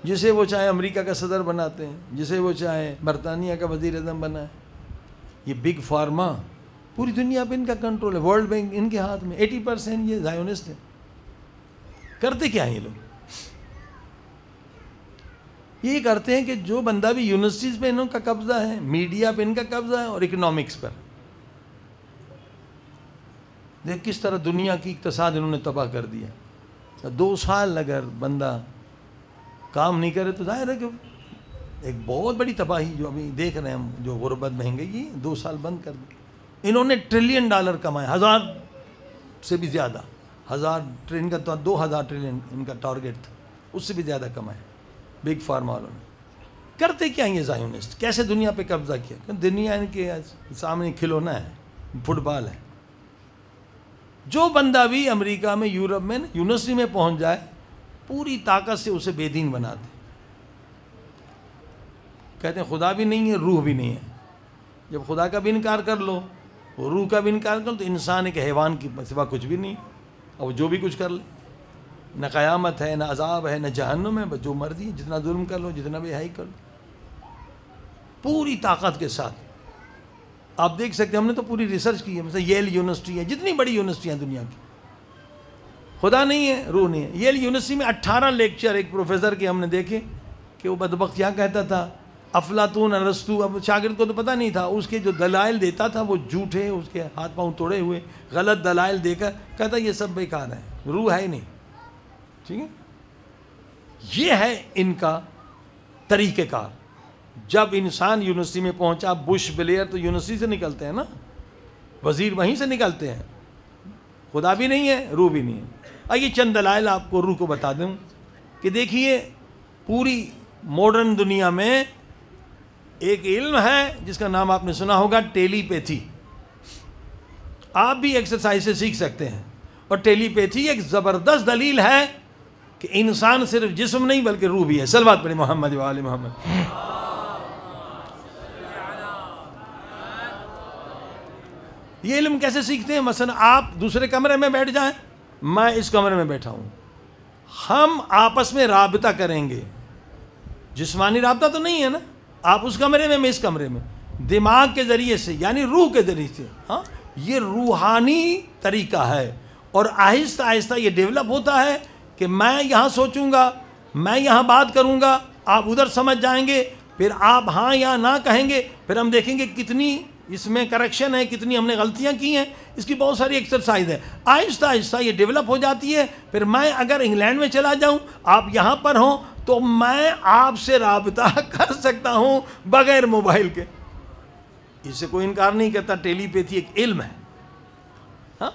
جسے وہ چاہے امریکہ کا صدر بناتے ہیں، جسے وہ چاہے برطانیہ کا وزیر اعظم بنائے. یہ بگ فارما پوری دنیا پہ ان کا کنٹرول ہے. ورلڈ بینک ان کے ہاتھ میں، 80% یہ زائونسٹ ہے. کرتے کیا ہیں یہ لوگ؟ یہ کرتے ہیں کہ جو بندہ بھی یونیورسٹیز پہ انہوں کا قبضہ ہے، میڈیا پہ ان کا قبضہ ہے، اور اکنامکس پر. دیکھ کس طرح دنیا کی اقتصاد انہوں نے تباہ کر دیا. 2 سال اگر بندہ کام نہیں کرے تو ظاہر ہے کہ ایک بہت بڑی تباہی جو ابھی دیکھ رہے ہیں ہم، جو غربت مہنگائی 2 سال بند کر دی. انہوں نے $1 ٹریلین کمائے، 1000 سے بھی زیادہ. 1000 ٹریلین کا تو 2000 ٹریلین ان کا ٹارگیٹ تھا، اس سے بھی زیادہ کمائے بگ فارما والوں نے. کرتے کیا ہیں یہ زائونسٹ؟ کیسے دنیا پہ قبضہ کیا؟ دنیا ان کے سامنے کھلونا ہے، فٹ بال ہے. جو بندہ بھی امریکہ میں، یورپ میں یونیورسٹی میں پہنچ جائے، پوری طاقت سے اسے بے دین بنا دے. کہتے ہیں خدا بھی نہیں ہے، روح بھی نہیں ہے. جب خدا کا بھی انکار کر لو، روح کا بھی انکار کر لو، تو انسان ایک حیوان کی سوا کچھ بھی نہیں. اور جو بھی کچھ کر لے، نہ قیامت ہے، نہ عذاب ہے، نہ جہنم ہے، بس جو مرضی ہے، جتنا ظلم کر لو، جتنا بے حیائی کر لو، پوری طاقت کے ساتھ. آپ دیکھ سکتے ہیں، ہم نے تو پوری ریسرچ کی ہے. مثلا ییل یونیورسٹی ہے، جتنی بڑی یونیورسٹیاں ہیں دنیا کی، خدا نہیں ہے، روح نہیں ہے. ییل یونیورسٹی میں 18 لیکچر ایک پروفیسر کے ہم نے دیکھے کہ وہ بدبخت کیا کہتا تھا، افلاطون ارسطو. اب شاگرد کو تو پتہ نہیں تھا، اس کے جو دلائل دیتا تھا وہ جھوٹے، اس کے ہاتھ پاؤں توڑے ہوئے غلط دلائل دے کر کہتا یہ سب بیکار ہے، روح ہے ہی نہیں. ٹھیک ہے، یہ ہے ان کا طریقہ کار. جب انسان یونیورسٹی میں پہنچا، بش بلیئر تو یونیورسٹی سے نکلتے ہیں نا، وزیر وہیں سے نکلتے ہیں. خدا بھی نہیں ہے، روح بھی نہیں ہے. آئیے چند دلائل آپ کو روح کو بتا دوں کہ دیکھیے، پوری ماڈرن دنیا میں ایک علم ہے جس کا نام آپ نے سنا ہوگا، ٹیلی پیتھی. آپ بھی ایکسرسائز سے سیکھ سکتے ہیں. اور ٹیلی پیتھی ایک زبردست دلیل ہے کہ انسان صرف جسم نہیں بلکہ روح بھی ہے. صلوات پڑھیں محمد و آل محمد. یہ علم کیسے سیکھتے ہیں؟ مثلا آپ دوسرے کمرے میں بیٹھ جائیں، میں اس کمرے میں بیٹھا ہوں، ہم آپس میں رابطہ کریں گے. جسمانی رابطہ تو نہیں ہے نا، آپ اس کمرے میں اس کمرے میں، دماغ کے ذریعے سے یعنی روح کے ذریعے سے. ہاں یہ روحانی طریقہ ہے، اور آہستہ آہستہ یہ ڈیولپ ہوتا ہے کہ میں یہاں سوچوں گا، میں یہاں بات کروں گا، آپ ادھر سمجھ جائیں گے، پھر آپ ہاں یا نہ کہیں گے، پھر ہم دیکھیں گے کتنی اس میں کریکشن ہے، کتنی ہم نے غلطیاں کی ہیں. اس کی بہت ساری ایکسرسائز ہے. آہستہ آہستہ یہ ڈیولپ ہو جاتی ہے. پھر میں اگر انگلینڈ میں چلا جاؤں، آپ یہاں پر ہوں، تو میں آپ سے رابطہ کر سکتا ہوں بغیر موبائل کے. اس سے کوئی انکار نہیں کرتا. ٹیلی پیتھی ایک علم ہے. ہاں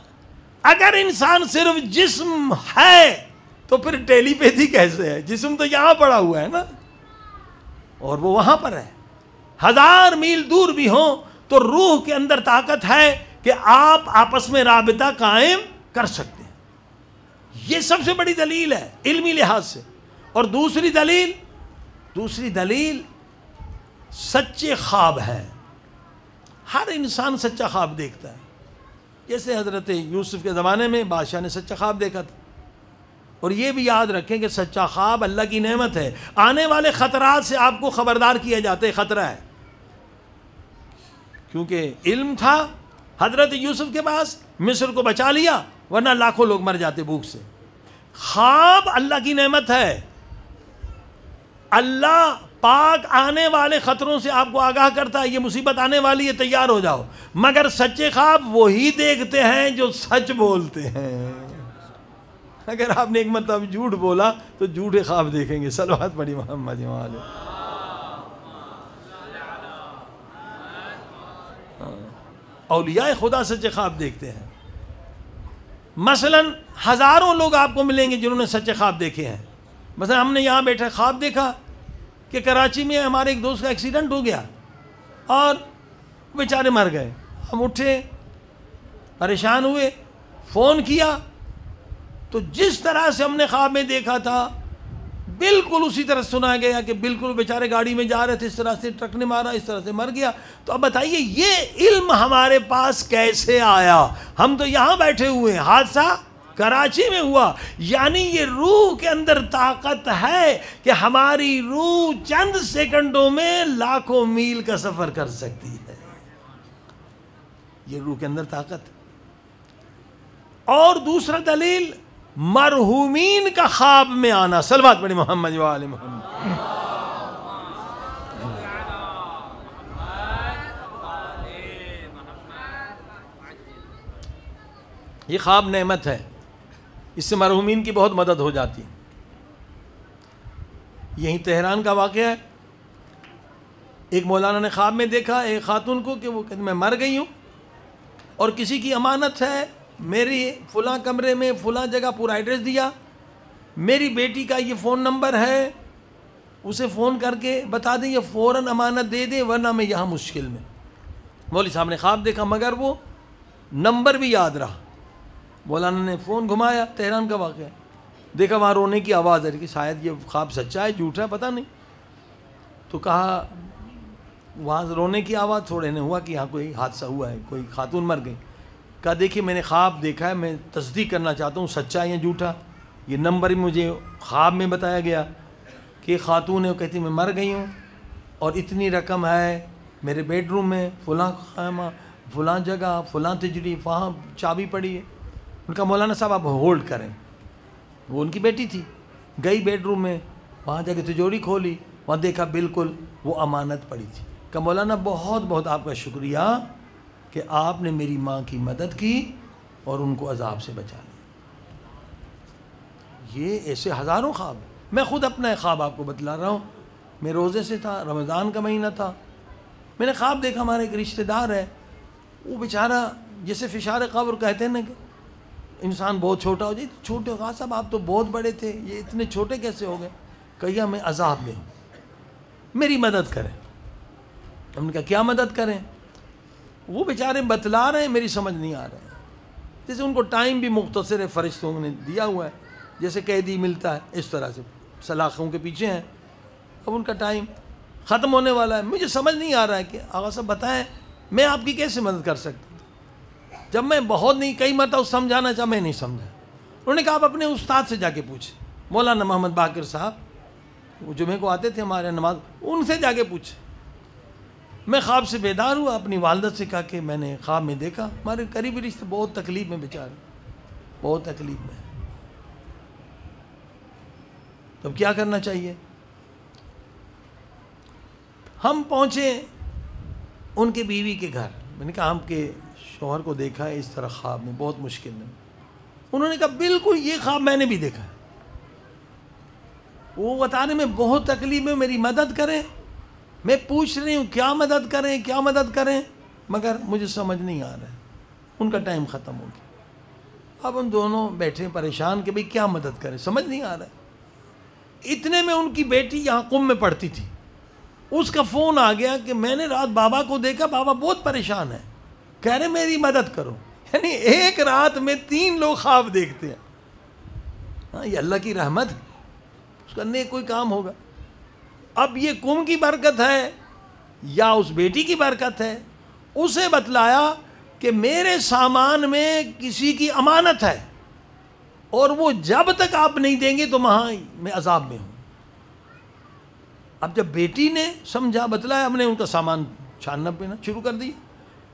اگر انسان صرف جسم ہے تو پھر ٹیلی پیتھی کیسے ہے؟ جسم تو یہاں پڑا ہوا ہے نا، اور وہ وہاں پر ہے. 1000 میل دور بھی ہوں تو روح کے اندر طاقت ہے کہ آپ آپس میں رابطہ قائم کر سکتے ہیں. یہ سب سے بڑی دلیل ہے علمی لحاظ سے. اور دوسری دلیل سچے خواب ہے. ہر انسان سچا خواب دیکھتا ہے. جیسے حضرت یوسف کے زمانے میں بادشاہ نے سچا خواب دیکھا تھا. اور یہ بھی یاد رکھیں کہ سچا خواب اللہ کی نعمت ہے. آنے والے خطرات سے آپ کو خبردار کیا جاتا ہے، خطرہ ہے. کیونکہ علم تھا حضرت یوسف کے پاس، مصر کو بچا لیا، ورنہ لاکھوں لوگ مر جاتے بھوک سے. خواب اللہ کی نعمت ہے. اللہ پاک آنے والے خطروں سے آپ کو آگاہ کرتا ہے، یہ مصیبت آنے والی ہے، تیار ہو جاؤ. مگر سچے خواب وہی دیکھتے ہیں جو سچ بولتے ہیں. اگر آپ نے ایک مرتبہ جھوٹ بولا تو جھوٹے خواب دیکھیں گے. صلوات پڑھی محمد و آل. اولیاء خدا سچے خواب دیکھتے ہیں. مثلا ہزاروں لوگ آپ کو ملیں گے جنہوں نے سچے خواب دیکھے ہیں. مثلا ہم نے یہاں بیٹھے خواب دیکھا کہ کراچی میں ہمارے ایک دوست کا ایکسیڈنٹ ہو گیا اور بیچارے مر گئے. ہم اٹھے، پریشان ہوئے، فون کیا، تو جس طرح سے ہم نے خواب میں دیکھا تھا بالکل اسی طرح سنا گیا کہ بالکل بیچارے گاڑی میں جا رہے تھے، اس طرح سے ٹرک نے مارا، اس طرح سے مر گیا. تو اب بتائیے یہ علم ہمارے پاس کیسے آیا؟ ہم تو یہاں بیٹھے ہوئے ہیں، حادثہ کراچی میں ہوا. یعنی یہ روح کے اندر طاقت ہے کہ ہماری روح چند سیکنڈوں میں لاکھوں میل کا سفر کر سکتی ہے. یہ روح کے اندر طاقت. اور دوسرا دلیل مرحومین کا خواب میں آنا. صلوات پڑھی محمد و آل محمد. یہ خواب نعمت ہے، اس سے مرحومین کی بہت مدد ہو جاتی ہے. یہیں تہران کا واقعہ ہے. ایک مولانا نے خواب میں دیکھا ایک خاتون کو کہ وہ کہتے میں مر گئی ہوں اور کسی کی امانت ہے، میری فلاں کمرے میں فلاں جگہ پورا ایڈریس دیا، میری بیٹی کا یہ فون نمبر ہے، اسے فون کر کے بتا دیں، یہ فوراً امانت دے دیں ورنہ میں یہاں مشکل میں. مولوی صاحب نے خواب دیکھا مگر وہ نمبر بھی یاد رہا. مولانا نے فون گھمایا، تہران کا واقعہ ہے، دیکھا وہاں رونے کی آواز ہے کہ شاید یہ خواب سچا ہے جھوٹا ہے پتہ نہیں. تو کہا وہاں رونے کی آواز تھوڑے نے ہوا کہ یہاں کوئی حادثہ ہوا ہے، کوئی خاتون مر گئی. کہا دیکھیے میں نے خواب دیکھا ہے، میں تصدیق کرنا چاہتا ہوں سچا ہے یا جھوٹا. یہ نمبر ہی مجھے خواب میں بتایا گیا کہ خاتون ہے، وہ کہتی میں مر گئی ہوں اور اتنی رقم ہے میرے بیڈ روم میں، فلاں خیمہ، فلاں جگہ، فلاں تجری، وہاں چابی پڑی ہے. ان کا مولانا صاحب آپ ہولڈ کریں. وہ ان کی بیٹی تھی، گئی بیڈ روم میں، وہاں جا کے تجوری کھولی، وہاں دیکھا بالکل وہ امانت پڑی تھی. کہ مولانا بہت بہت آپ کا شکریہ کہ آپ نے میری ماں کی مدد کی اور ان کو عذاب سے بچا لیا. یہ ایسے ہزاروں خواب ہیں. میں خود اپنا ایک خواب آپ کو بتلا رہا ہوں. میں روزے سے تھا، رمضان کا مہینہ تھا، میں نے خواب دیکھا ہمارا ایک رشتہ دار ہے، وہ بیچارہ جیسے فشار قبر کہتے ہیں نا کہ انسان بہت چھوٹا ہو جائے. چھوٹے خواہ صاحب آپ تو بہت بڑے تھے، یہ اتنے چھوٹے کیسے ہو گئے؟ کہیا میں عذاب میں ہوں، میری مدد کریں. ہم نے کہا کیا مدد کریں؟ وہ بیچارے بتلا رہے ہیں، میری سمجھ نہیں آ رہا ہے. جیسے ان کو ٹائم بھی مختصر ہے، فرشتوں نے دیا ہوا ہے، جیسے قیدی ملتا ہے اس طرح سے سلاخوں کے پیچھے ہیں، اب ان کا ٹائم ختم ہونے والا ہے۔ مجھے سمجھ نہیں آ رہا ہے کہ آغا صاحب بتائیں میں آپ کی کیسے مدد کر سکتا ہوں؟ جب میں بہت نہیں کئی مرتبہ سمجھانا چاہا، میں نہیں سمجھا۔ انہوں نے کہا آپ اپنے استاد سے جا کے پوچھیں، مولانا محمد باقر صاحب، وہ جمعے کو آتے تھے ہمارے نماز، ان سے جا کے پوچھیں۔ میں خواب سے بیدار ہوا، اپنی والدہ سے کہا کہ میں نے خواب میں دیکھا، ہمارے قریبی رشتے بہت تکلیف میں بیچارے، بہت تکلیف میں۔ تو کیا کرنا چاہیے؟ ہم پہنچے ان کے بیوی کے گھر، میں نے کہا ہم کے شوہر کو دیکھا ہے اس طرح خواب میں، بہت مشکل میں۔ انہوں نے کہا بالکل یہ خواب میں نے بھی دیکھا ہے۔ وہ بتانے میں بہت تکلیف میں، میری مدد کریں۔ میں پوچھ رہی ہوں کیا مدد کریں، کیا مدد کریں، مگر مجھے سمجھ نہیں آ رہا ہے۔ ان کا ٹائم ختم ہو گیا۔ اب ان دونوں بیٹھے پریشان کہ بھئی کیا مدد کریں، سمجھ نہیں آ رہا ہے۔ اتنے میں ان کی بیٹی یہاں قم میں پڑھتی تھی، اس کا فون آ گیا کہ میں نے رات بابا کو دیکھا، بابا بہت پریشان ہے، کہہ رہے میری مدد کرو۔ یعنی ایک رات میں 3 لوگ خواب دیکھتے ہیں۔ ہاں، یہ اللہ کی رحمت ہے، اس کا نیک کوئی کام ہوگا۔ اب یہ قم کی برکت ہے یا اس بیٹی کی برکت ہے؟ اسے بتلایا کہ میرے سامان میں کسی کی امانت ہے، اور وہ جب تک آپ نہیں دیں گے تو وہاں میں عذاب میں ہوں۔ اب جب بیٹی نے سمجھا، بتلایا، ہم نے ان کا سامان چھاننا پینا شروع کر دیا،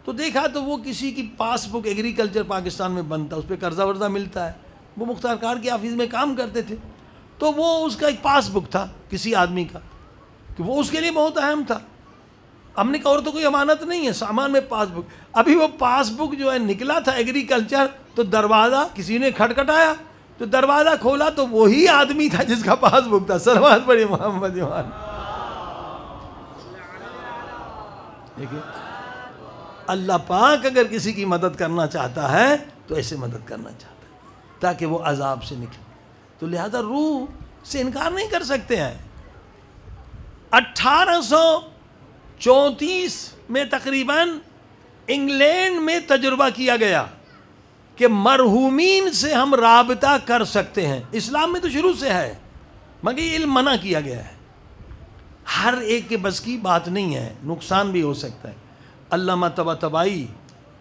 تو دیکھا تو وہ کسی کی پاس بک ایگریکلچر پاکستان میں بنتا، اس پہ قرضہ ورضہ ملتا ہے، وہ مختار کار کے آفس میں کام کرتے تھے، تو وہ اس کا ایک پاس بک تھا کسی آدمی کا، کہ وہ اس کے لیے بہت اہم تھا۔ ہم نے کہا اور تو کوئی امانت نہیں ہے، سامان میں پاس بک۔ ابھی وہ پاس بک جو ہے نکلا تھا ایگریکلچر، تو دروازہ کسی نے کھٹکھٹایا، تو دروازہ کھولا تو وہی آدمی تھا جس کا پاس بک تھا۔ صلوات پڑھی محمد ایمان۔ دیکھیں، اللہ پاک اگر کسی کی مدد کرنا چاہتا ہے تو ایسے مدد کرنا چاہتا ہے تاکہ وہ عذاب سے نکلے، تو لہذا روح سے انکار نہیں کر سکتے ہیں۔ 1834 میں تقریباً انگلینڈ میں تجربہ کیا گیا کہ مرحومین سے ہم رابطہ کر سکتے ہیں۔ اسلام میں تو شروع سے ہے، مگر یہ علم منع کیا گیا ہے۔ ہر ایک کے بس کی بات نہیں ہے، نقصان بھی ہو سکتا ہے۔ علامہ طباطبائی،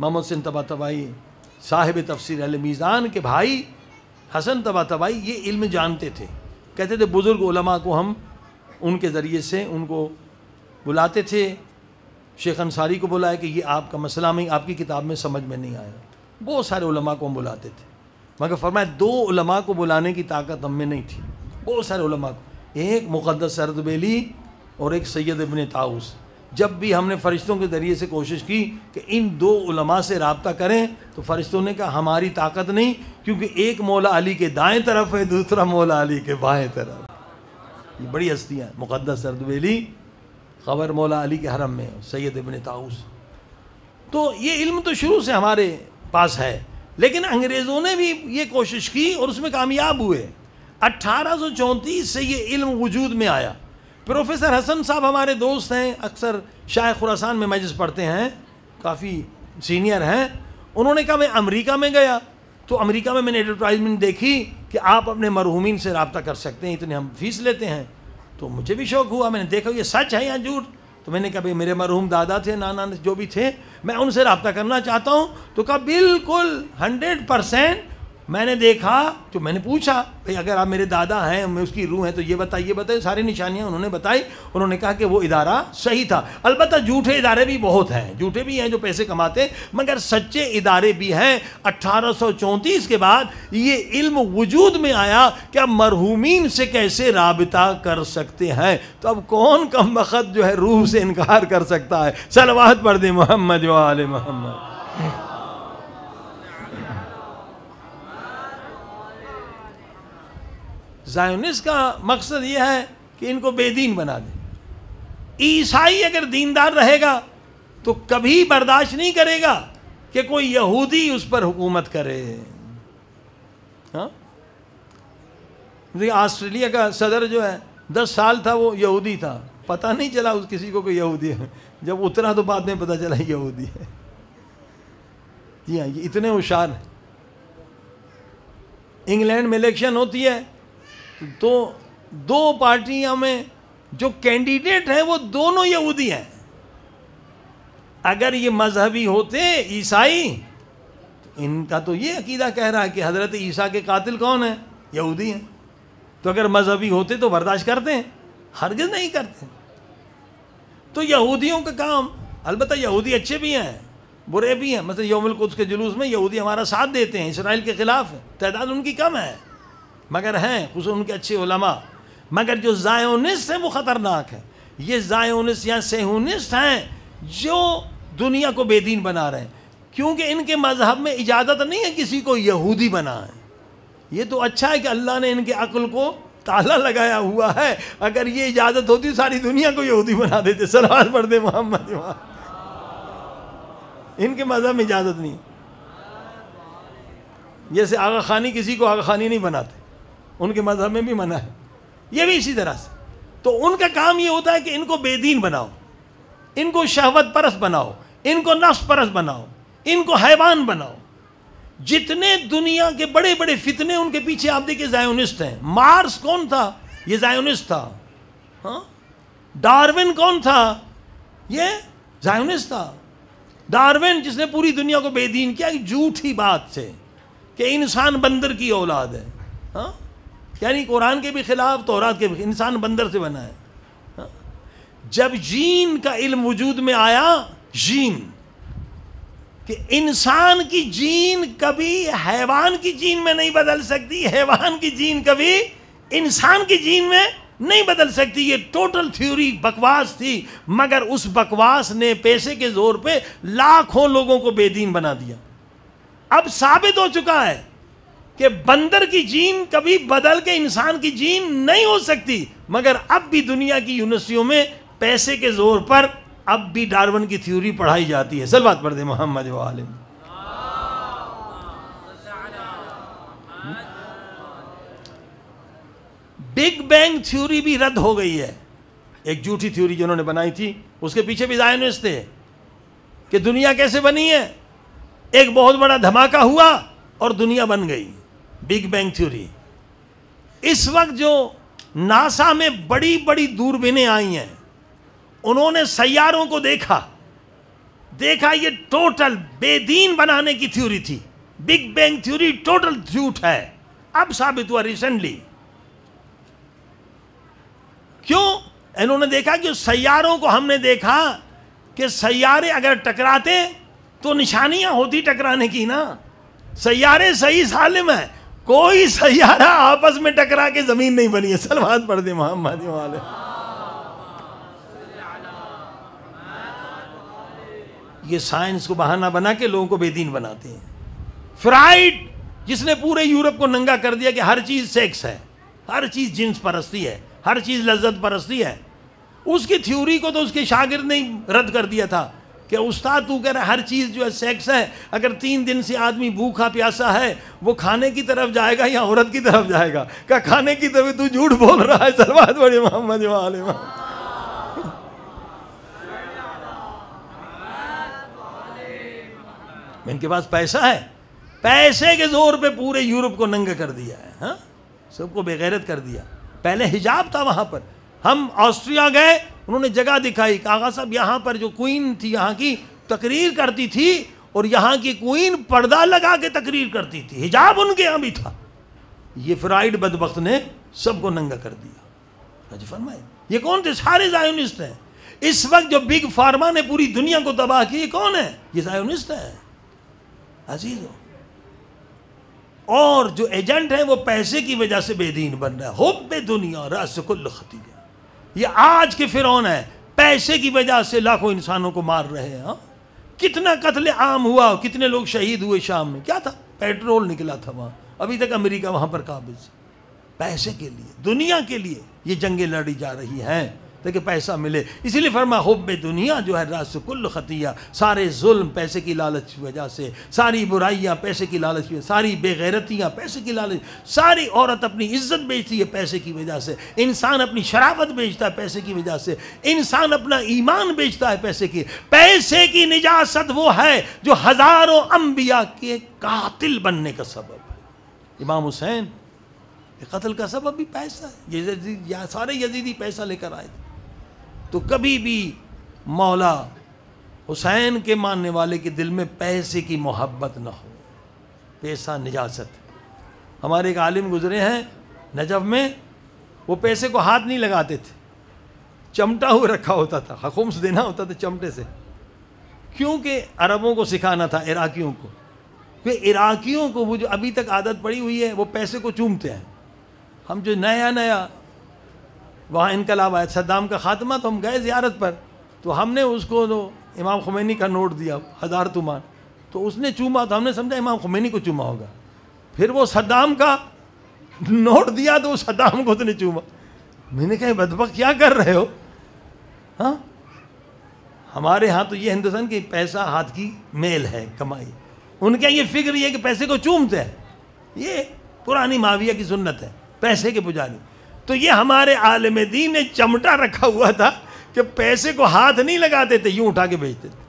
محمد حسین طباطبائی صاحب تفسیر اہل میزان کے بھائی حسن طباطبائی یہ علم جانتے تھے، کہتے تھے بزرگ علماء کو ہم ان کے ذریعے سے ان کو بلاتے تھے۔ شیخ انصاری کو بلایا کہ یہ آپ کا مسئلہ میں آپ کی کتاب میں سمجھ میں نہیں آیا۔ بہت سارے علماء کو ہم بلاتے تھے، مگر فرمایا 2 علماء کو بلانے کی طاقت ہم میں نہیں تھی، بہت سارے علماء کو، ایک مقدس اردبیلی اور ایک سید ابن طاؤس۔ جب بھی ہم نے فرشتوں کے ذریعے سے کوشش کی کہ ان 2 علماء سے رابطہ کریں، تو فرشتوں نے کہا ہماری طاقت نہیں، کیونکہ ایک مولا علی کے دائیں طرف ہے، دوسرا مولا علی کے بائیں طرف۔ یہ بڑی ہستیاں، مقدس اردبیلی خبر مولا علی کے حرم میں، سید ابن طاؤس۔ تو یہ علم تو شروع سے ہمارے پاس ہے، لیکن انگریزوں نے بھی یہ کوشش کی اور اس میں کامیاب ہوئے۔ 1834 سے یہ علم وجود میں آیا۔ پروفیسر حسن صاحب ہمارے دوست ہیں، اکثر شاہ خراسان میں مجلس پڑھتے ہیں، کافی سینئر ہیں۔ انہوں نے کہا میں امریکہ میں گیا، تو امریکہ میں نے ایڈورٹائزمنٹ دیکھی کہ آپ اپنے مرحومین سے رابطہ کر سکتے ہیں، اتنے ہم فیس لیتے ہیں۔ تو مجھے بھی شوق ہوا، میں نے دیکھا یہ سچ ہے یا جھوٹ؟ تو میں نے کہا بھئی میرے مرحوم دادا تھے، نانا جو بھی تھے، میں ان سے رابطہ کرنا چاہتا ہوں۔ تو کہا بالکل 100%۔ میں نے دیکھا تو میں نے پوچھا بھئی اگر آپ میرے دادا ہیں، میں اس کی روح ہیں، تو یہ بتائیے، ساری نشانیاں انہوں نے بتائی۔ انہوں نے کہا کہ وہ ادارہ صحیح تھا۔ البتہ جھوٹے ادارے بھی بہت ہیں، جھوٹے بھی ہیں جو پیسے کماتے، مگر سچے ادارے بھی ہیں۔ 1834 کے بعد یہ علم وجود میں آیا کہ اب مرحومین سے کیسے رابطہ کر سکتے ہیں۔ تو اب کون کم بخت جو ہے روح سے انکار کر سکتا ہے؟ صلوات پڑھ دیں محمد و آل محمد۔ زائونسٹ کا مقصد یہ ہے کہ ان کو بے دین بنا دے۔ عیسائی اگر دیندار رہے گا تو کبھی برداشت نہیں کرے گا کہ کوئی یہودی اس پر حکومت کرے۔ ہاں، آسٹریلیا کا صدر جو ہے 10 سال تھا، وہ یہودی تھا، پتہ نہیں چلا اس کسی کو کوئی یہودی ہے، جب اترا تو بعد میں پتہ چلا یہودی ہے۔ جی ہاں، یہ اتنے ہوشیار ہیں۔ انگلینڈ میں الیکشن ہوتی ہے تو دو پارٹیاں میں جو کینڈیڈیٹ ہیں وہ دونوں یہودی ہیں. اگر یہ مذہبی ہوتے عیسائی تو ان کا تو یہ عقیدہ کہہ رہا ہے کہ حضرت عیسیٰ کے قاتل کون ہیں؟ یہودی ہیں. تو اگر مذہبی ہوتے تو برداشت کرتے ہیں؟ ہرگز نہیں کرتے. تو یہودیوں کا کام، البتہ یہودی اچھے بھی ہیں برے بھی ہیں. مثلا یوم القدس کے جلوس میں یہودی ہمارا ساتھ دیتے ہیں، اسرائیل کے خلاف ہے، تعداد ان کی کم ہے مگر ہیں خصوصاً ان کے اچھے علماء. مگر جو زائونسٹ ہیں وہ خطرناک ہیں. یہ زائونسٹ یا سیہونسٹ ہیں جو دنیا کو بے دین بنا رہے ہیں، کیونکہ ان کے مذہب میں اجازت نہیں ہے کسی کو یہودی بنائیں. یہ تو اچھا ہے کہ اللہ نے ان کے عقل کو تالا لگایا ہوا ہے. اگر یہ اجازت ہوتی ساری دنیا کو یہودی بنا دیتے. صلوات پڑھ دے محمد. ان کے مذہب میں اجازت نہیں. جیسے آغا خانی کسی کو آغا خانی نہیں بناتے، ان کے مذہب میں بھی منع ہے. یہ بھی اسی طرح سے. تو ان کا کام یہ ہوتا ہے کہ ان کو بے دین بناؤ، ان کو شہوت پرست بناؤ، ان کو نفس پرست بناؤ، ان کو حیوان بناؤ. جتنے دنیا کے بڑے بڑے فتنے ان کے پیچھے آپ دیکھیں زائونسٹ ہیں. مارس کون تھا؟ یہ زائونسٹ تھا. ہاں، ڈارون کون تھا؟ یہ زائونسٹ تھا. ڈارون جس نے پوری دنیا کو بے دین کیا، ایک جھوٹی بات سے کہ انسان بندر کی اولاد ہے. ہاں، یعنی قرآن کے بھی خلاف، تورات کے بھی. انسان بندر سے بنا ہے. ہاں؟ جب جین کا علم وجود میں آیا، جین کہ انسان کی جین کبھی حیوان کی جین میں نہیں بدل سکتی، حیوان کی جین کبھی انسان کی جین میں نہیں بدل سکتی. یہ ٹوٹل تھیوری بکواس تھی، مگر اس بکواس نے پیسے کے زور پہ لاکھوں لوگوں کو بے دین بنا دیا. اب ثابت ہو چکا ہے کہ بندر کی جین کبھی بدل کے انسان کی جین نہیں ہو سکتی. مگر اب بھی دنیا کی یونیورسٹیوں میں پیسے کے زور پر اب بھی ڈارون کی تھیوری پڑھائی جاتی ہے. صلوات پڑھ دیں محمد و آلہ. بگ بینگ تھیوری بھی رد ہو گئی ہے. ایک جھوٹی تھیوری جنہوں نے بنائی تھی، اس کے پیچھے بھی زائونسٹ تھے کہ دنیا کیسے بنی ہے. ایک بہت بڑا دھماکہ ہوا اور دنیا بن گئی. Big bang theory. اس وقت جو ناسا میں بڑی بڑی دوربینیں آئی ہیں، انہوں نے سیاروں کو دیکھا یہ ٹوٹل بے دین بنانے کی تھیوری تھی. بگ بینگ تھیوری ٹوٹل جھوٹ ہے. اب ثابت ہوا ریسنٹلی. کیوں؟ انہوں نے دیکھا کہ سیاروں کو، ہم نے دیکھا کہ سیارے اگر ٹکراتے تو نشانیاں ہوتی ٹکرانے کی نا. سیارے صحیح سالم ہیں، کوئی سیارہ آپس میں ٹکرا کے زمین نہیں بنی ہے. صلوات پڑھ دیں محمد والے. یہ سائنس کو بہانہ بنا کے لوگوں کو بے دین بناتے ہیں. فرائڈ جس نے پورے یورپ کو ننگا کر دیا کہ ہر چیز سیکس ہے، ہر چیز جنس پرستی ہے، ہر چیز لذت پرستی ہے، اس کی تھیوری کو تو اس کے شاگرد نے رد کر دیا تھا کہ استاد تو کہہ رہا ہے ہر چیز جو ہے سیکس ہے. اگر 3 دن سے آدمی بھوکا پیاسا ہے، وہ کھانے کی طرف جائے گا یا عورت کی طرف جائے گا؟ کہ کھانے کی طرف. تو جھوٹ بول رہا ہے. صلوات پڑھیں محمد و آلہ. ان کے پاس پیسہ ہے، پیسے کے زور پہ پورے یورپ کو ننگا کر دیا ہے. ہاں، سب کو بے غیرت کر دیا. پہلے حجاب تھا وہاں پر. ہم آسٹریا گئے، انہوں نے جگہ دکھائی کہ آغا صاحب یہاں پر جو کوئین تھی یہاں کی تقریر کرتی تھی، اور یہاں کی کوئین پردہ لگا کے تقریر کرتی تھی، حجاب ان کے یہاں بھی تھا. یہ فرائڈ بدبخت نے سب کو ننگا کر دیا. فرمائے یہ کون تھے؟ سارے زائونسٹ ہیں. اس وقت جو بگ فارما نے پوری دنیا کو تباہ کی، یہ کون ہے؟ یہ زائونسٹ ہے عزیزو. اور جو ایجنٹ ہیں وہ پیسے کی وجہ سے بے دین بن رہا ہے. حب دنیا راس کل خطیہ. یہ آج کے فرعون ہے، پیسے کی وجہ سے لاکھوں انسانوں کو مار رہے ہیں. کتنا قتل عام ہوا، کتنے لوگ شہید ہوئے. شام میں کیا تھا؟ پیٹرول نکلا تھا وہاں. ابھی تک امریکہ وہاں پر قابض. پیسے کے لیے، دنیا کے لیے یہ جنگیں لڑی جا رہی ہیں تاکہ پیسہ ملے. اسی لیے فرما حب دنیا جو ہے راس کل خطیہ. سارے ظلم پیسے کی لالچ کی وجہ سے، ساری برائیاں پیسے کی لالچ کی وجہ سے، ساری بے غیرتیاں پیسے کی لالچ. ساری عورت اپنی عزت بیچتی ہے پیسے کی وجہ سے. انسان اپنی شرافت بیچتا ہے پیسے کی وجہ سے. انسان اپنا ایمان بیچتا ہے پیسے کی. پیسے کی نجاست وہ ہے جو ہزاروں انبیاء کے قاتل بننے کا سبب ہے. امام حسین قتل کا سبب بھی پیسہ ہے، سارے یزیدی پیسہ لے کر آئے تھے. تو کبھی بھی مولا حسین کے ماننے والے کے دل میں پیسے کی محبت نہ ہو. پیسہ نجاست. ہمارے ایک عالم گزرے ہیں نجف میں، وہ پیسے کو ہاتھ نہیں لگاتے تھے، چمٹا ہوا رکھا ہوتا تھا، خمس دینا ہوتا تھا چمٹے سے. کیونکہ عربوں کو سکھانا تھا عراقیوں کو، کہ عراقیوں کو وہ جو ابھی تک عادت پڑی ہوئی ہے وہ پیسے کو چومتے ہیں. ہم جو نیا وہاں انقلاب آیا، صدام کا خاتمہ، تو ہم گئے زیارت پر، تو ہم نے اس کو امام خمینی کا نوٹ دیا 1000 تومان، تو اس نے چوما، تو ہم نے سمجھا امام خمینی کو چوما ہوگا. پھر وہ صدام کا نوٹ دیا تو صدام کو اس نے چوما. میں نے کہا بدبخت کیا کر رہے ہو؟ ہاں ہمارے ہاں تو یہ ہندوستان کی پیسہ ہاتھ کی میل ہے، کمائی. ان کے یہ فکر یہ کہ پیسے کو چومتے ہیں، یہ پرانی معاویہ کی سنت ہے، پیسے کے پجاری. تو یہ ہمارے عالم دین نے چمٹا رکھا ہوا تھا کہ پیسے کو ہاتھ نہیں لگاتے تھے، یوں اٹھا کے بیچتے تھے.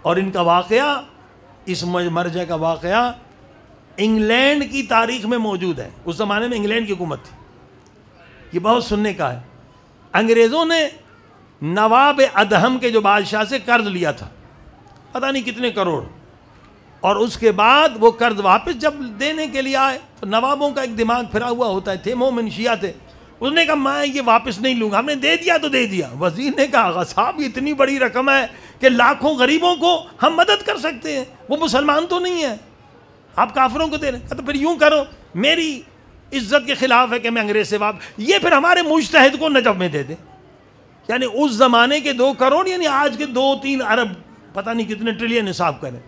اور ان کا واقعہ، اس مرجع کا واقعہ انگلینڈ کی تاریخ میں موجود ہے. اس زمانے میں انگلینڈ کی حکومت تھی، یہ بہت سننے کا ہے. انگریزوں نے نواب ادہم کے جو بادشاہ سے قرض لیا تھا، پتہ نہیں کتنے کروڑ، اور اس کے بعد وہ قرض واپس جب دینے کے لیے آئے تو نوابوں کا ایک دماغ پھرا ہوا ہوتا ہے، تھے مومن شیعہ تھے. اس نے کہا میں یہ واپس نہیں لوں گا، ہم نے دے دیا تو دے دیا. وزیر نے کہا آغا صاحب اتنی بڑی رقم ہے کہ لاکھوں غریبوں کو ہم مدد کر سکتے ہیں، وہ مسلمان تو نہیں ہے، آپ کافروں کو دے رہے ہیں. کہا تو پھر یوں کرو، میری عزت کے خلاف ہے کہ میں انگریز سے یہ پھر ہمارے مجتہد کو نجف میں دے دیں. یعنی اس زمانے کے 2 کروڑ یعنی آج کے 2-3 ارب، پتہ نہیں کتنے ٹریلین حساب کریں.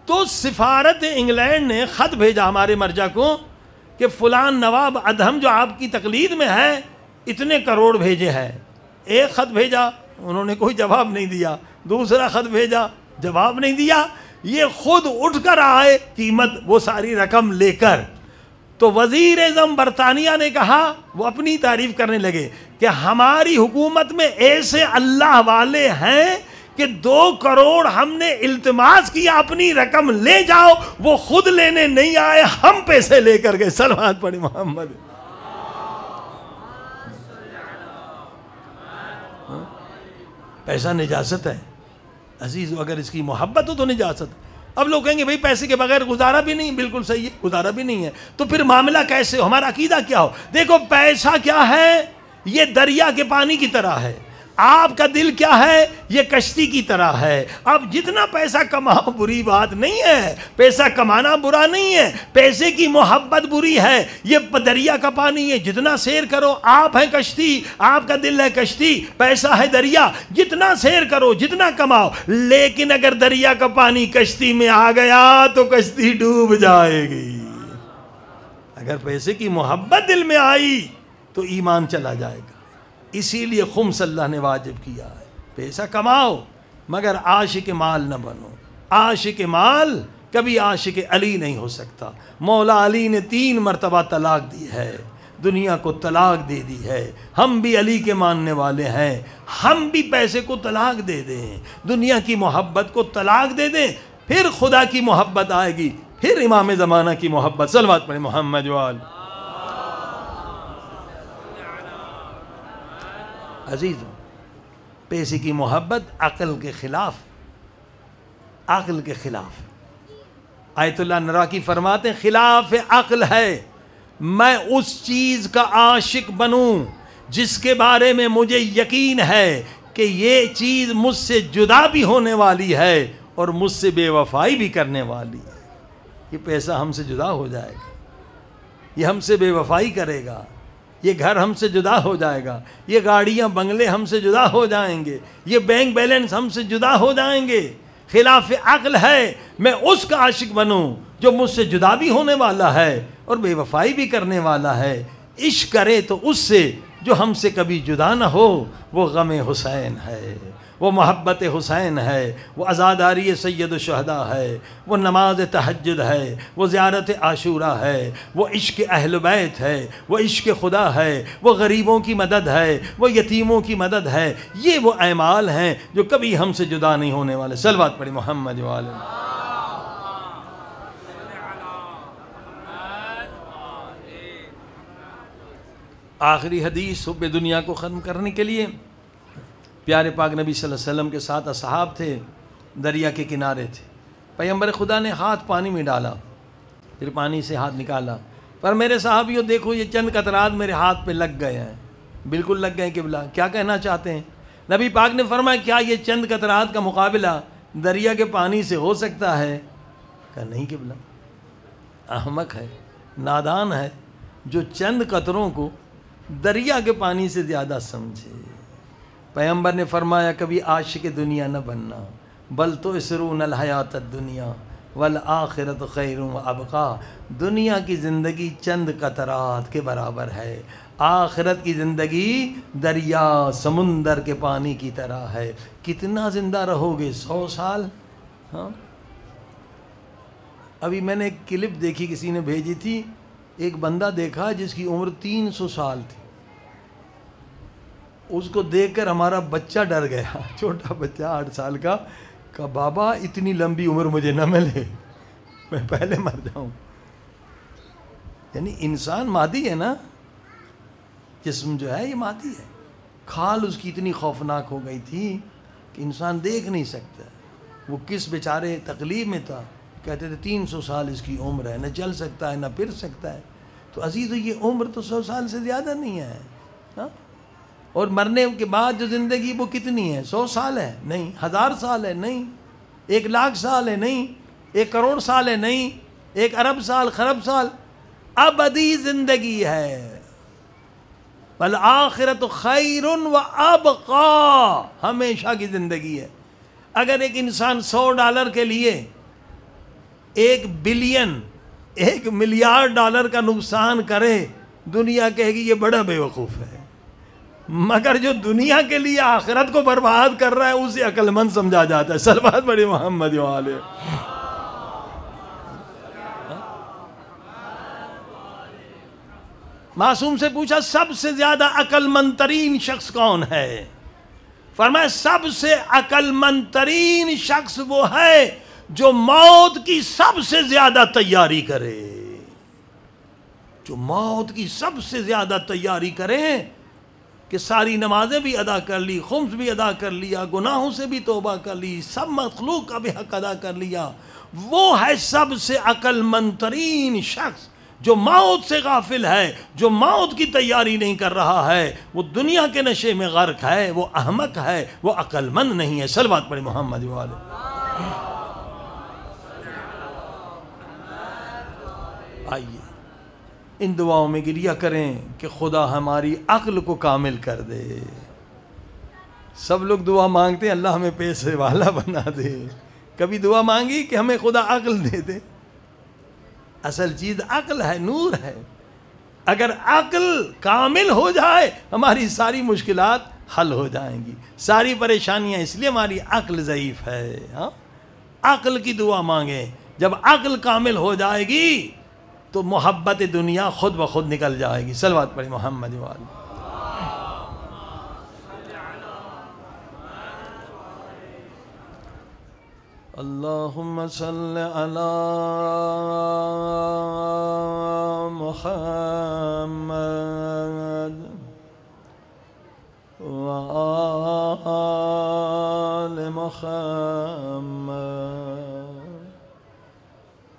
تو سفارت انگلینڈ نے خط بھیجا ہمارے مرجع کو کہ فلان نواب ادہم جو آپ کی تقلید میں ہے اتنے کروڑ بھیجے ہیں. ایک خط بھیجا، انہوں نے کوئی جواب نہیں دیا. دوسرا خط بھیجا، جواب نہیں دیا. یہ خود اٹھ کر آئے قیمت وہ ساری رقم لے کر. تو وزیر اعظم برطانیہ نے کہا، وہ اپنی تعریف کرنے لگے کہ ہماری حکومت میں ایسے اللہ والے ہیں کہ 2 کروڑ ہم نے التماس کیا اپنی رقم لے جاؤ، وہ خود لینے نہیں آئے، ہم پیسے لے کر گئے. صلوات پڑھی محمد. پیسہ نجاست ہے عزیز، اگر اس کی محبت ہو تو نجاست. اب لوگ کہیں گے بھئی پیسے کے بغیر گزارا بھی نہیں. بالکل صحیح ہے، گزارا بھی نہیں ہے. تو پھر معاملہ کیسے ہو، ہمارا عقیدہ کیا ہو؟ دیکھو پیسہ کیا ہے، یہ دریا کے پانی کی طرح ہے. آپ کا دل کیا ہے، یہ کشتی کی طرح ہے. اب جتنا پیسہ کماؤ بری بات نہیں ہے، پیسہ کمانا برا نہیں ہے، پیسے کی محبت بری ہے. یہ دریا کا پانی ہے، جتنا سیر کرو. آپ ہیں کشتی، آپ کا دل ہے کشتی، پیسہ ہے دریا، جتنا سیر کرو جتنا کماؤ. لیکن اگر دریا کا پانی کشتی میں آ گیا تو کشتی ڈوب جائے گی. اگر پیسے کی محبت دل میں آئی تو ایمان چلا جائے گا. اسی لیے خمس اللہ نے واجب کیا ہے. پیسہ کماؤ مگر عاشق مال نہ بنو. عاشق مال کبھی عاشق علی نہیں ہو سکتا. مولا علی نے 3 مرتبہ طلاق دی ہے، دنیا کو طلاق دے دی ہے. ہم بھی علی کے ماننے والے ہیں، ہم بھی پیسے کو طلاق دے دیں، دنیا کی محبت کو طلاق دے دیں، پھر خدا کی محبت آئے گی، پھر امام زمانہ کی محبت. صلوات پڑھیں محمد وآل. عزیزوں، پیسے کی محبت عقل کے خلاف، عقل کے خلاف. آیت اللہ نراکی فرماتے ہیں خلاف عقل ہے میں اس چیز کا عاشق بنوں جس کے بارے میں مجھے یقین ہے کہ یہ چیز مجھ سے جدا بھی ہونے والی ہے اور مجھ سے بے وفائی بھی کرنے والی ہے. یہ پیسہ ہم سے جدا ہو جائے گا، یہ ہم سے بے وفائی کرے گا، یہ گھر ہم سے جدا ہو جائے گا، یہ گاڑیاں بنگلے ہم سے جدا ہو جائیں گے، یہ بینک بیلنس ہم سے جدا ہو جائیں گے. خلاف عقل ہے میں اس کا عاشق بنوں جو مجھ سے جدا بھی ہونے والا ہے اور بے وفائی بھی کرنے والا ہے. عشق کرے تو اس سے جو ہم سے کبھی جدا نہ ہو. وہ غم حسین ہے، وہ محبت حسین ہے، وہ عزاداری سید الشہداء ہے، وہ نماز تہجد ہے، وہ زیارت عاشورہ ہے، وہ عشق اہل بیت ہے، وہ عشق خدا ہے، وہ غریبوں کی مدد ہے، وہ یتیموں کی مدد ہے. یہ وہ اعمال ہیں جو کبھی ہم سے جدا نہیں ہونے والے. صلوات پڑھی محمد وآلہ. آخری حدیث حب دنیا کو ختم کرنے کے لیے پیارے پاک نبی صلی اللہ علیہ وسلم کے ساتھ اصحاب تھے، دریا کے کنارے تھے، پیغمبر خدا نے ہاتھ پانی میں ڈالا، پھر پانی سے ہاتھ نکالا، پر میرے صحابیوں دیکھو یہ چند قطرات میرے ہاتھ پہ لگ گئے ہیں، بالکل لگ گئے قبلہ، کیا کہنا چاہتے ہیں؟ نبی پاک نے فرمایا کیا یہ چند قطرات کا مقابلہ دریا کے پانی سے ہو سکتا ہے؟ کہا نہیں قبلہ، احمق ہے، نادان ہے جو چند قطروں کو دریا کے پانی سے زیادہ سمجھے۔ پیغمبر نے فرمایا کبھی عاشق دنیا نہ بننا، بل تؤثرون الحیات الدنیا والآخرۃ خیر وابقیٰ، دنیا کی زندگی چند قطرات کے برابر ہے، آخرت کی زندگی دریا سمندر کے پانی کی طرح ہے۔ کتنا زندہ رہو گے؟ 100 سال؟ ہاں، ابھی میں نے ایک کلپ دیکھی، کسی نے بھیجی تھی، ایک بندہ دیکھا جس کی عمر 300 سال تھی، اس کو دیکھ کر ہمارا بچہ ڈر گیا، چھوٹا بچہ 8 سال کا، کہا بابا اتنی لمبی عمر مجھے نہ ملے، میں پہلے مر جاؤں۔ یعنی انسان مادی ہے نا، جسم جو ہے یہ مادی ہے، کھال اس کی اتنی خوفناک ہو گئی تھی کہ انسان دیکھ نہیں سکتا۔ وہ کس بیچارے تکلیف میں تھا، کہتے تھے 300 سال اس کی عمر ہے، نہ چل سکتا ہے نہ پھر سکتا ہے۔ تو عزیزو یہ عمر تو 100 سال سے زیادہ نہیں ہے، ہاں؟ اور مرنے کے بعد جو زندگی وہ کتنی ہے؟ 100 سال ہے؟ نہیں۔ 1000 سال ہے؟ نہیں۔ 1,00,000 سال ہے؟ نہیں۔ 1 کروڑ سال ہے؟ نہیں۔ 1 ارب سال، خرب سال؟ ابدی زندگی ہے۔ والآخرۃ خیر وابقیٰ، ہمیشہ کی زندگی ہے۔ اگر ایک انسان $100 کے لیے 1 بلین، 1 ملیارڈ ڈالر کا نقصان کرے، دنیا کہے گی یہ بڑا بے وقوف ہے، مگر جو دنیا کے لیے آخرت کو برباد کر رہا ہے اسے عقل مند سمجھا جاتا ہے۔ صلوات بڑی محمد والے۔ معصوم سے پوچھا سب سے زیادہ عقل مند ترین شخص کون ہے؟ فرمایا سب سے عقل مند ترین شخص وہ ہے جو موت کی سب سے زیادہ تیاری کرے، جو موت کی سب سے زیادہ تیاری کرے، کہ ساری نمازیں بھی ادا کر لی، خمس بھی ادا کر لیا، گناہوں سے بھی توبہ کر لی، سب مخلوق کا بھی حق ادا کر لیا، وہ ہے سب سے عقل مند ترین شخص۔ جو موت سے غافل ہے، جو موت کی تیاری نہیں کر رہا ہے، وہ دنیا کے نشے میں غرق ہے، وہ احمق ہے، وہ عقل مند نہیں ہے۔ صلوات پڑھیں محمد والے۔ آئیے ان دعاؤں میں گریہ کریں کہ خدا ہماری عقل کو کامل کر دے۔ سب لوگ دعا مانگتے ہیں اللہ ہمیں پیسے والا بنا دے، کبھی دعا مانگی کہ ہمیں خدا عقل دے دے؟ اصل چیز عقل ہے، نور ہے۔ اگر عقل کامل ہو جائے ہماری ساری مشکلات حل ہو جائیں گی، ساری پریشانیاں، اس لیے ہماری عقل ضعیف ہے۔ ہاں، عقل کی دعا مانگیں، جب عقل کامل ہو جائے گی تو محبت دنیا خود بخود نکل جائے گی۔ صلوات پڑھیں محمد والے۔ اللہم صل علی محمد وآل محمد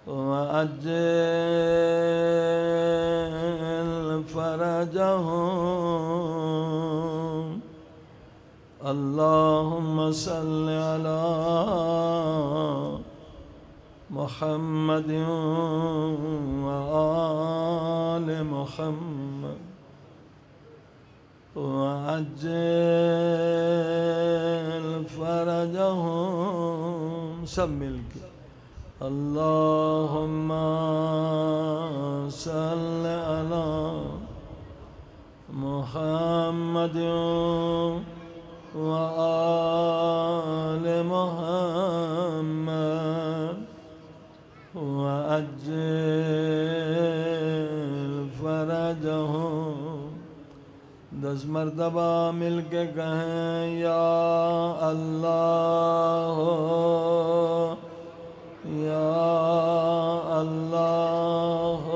وعجل فرجهم، اللہم صل علی محمد وآل محمد وعجل فرجهم، سب مل کے اللہم صل علی محمد وآل محمد وعجل فرجهم۔ 10 مرتبہ مل کے کہیں یا اللہ یا اللہ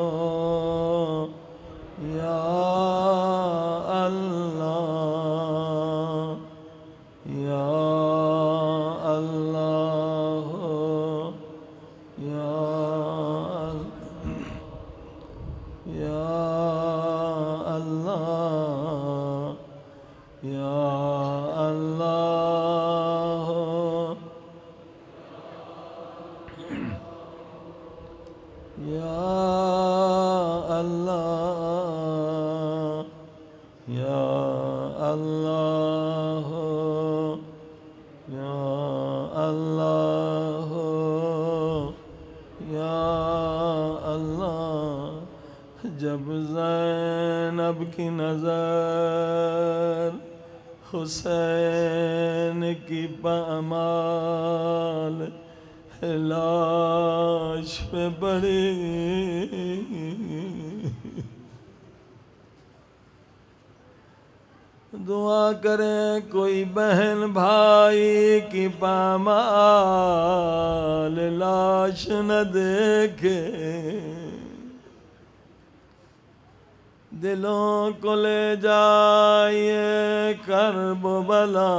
یا اللہ یا اللہ یا اللہ یا اللہ یا اللہ جب زینب کی نظر حسین کی پامال لاش پہ پڑی دعا کریں کوئی بہن بھائی کی پامال لاش نہ دیکھے دلوں کو لے جائیے کرب و بلا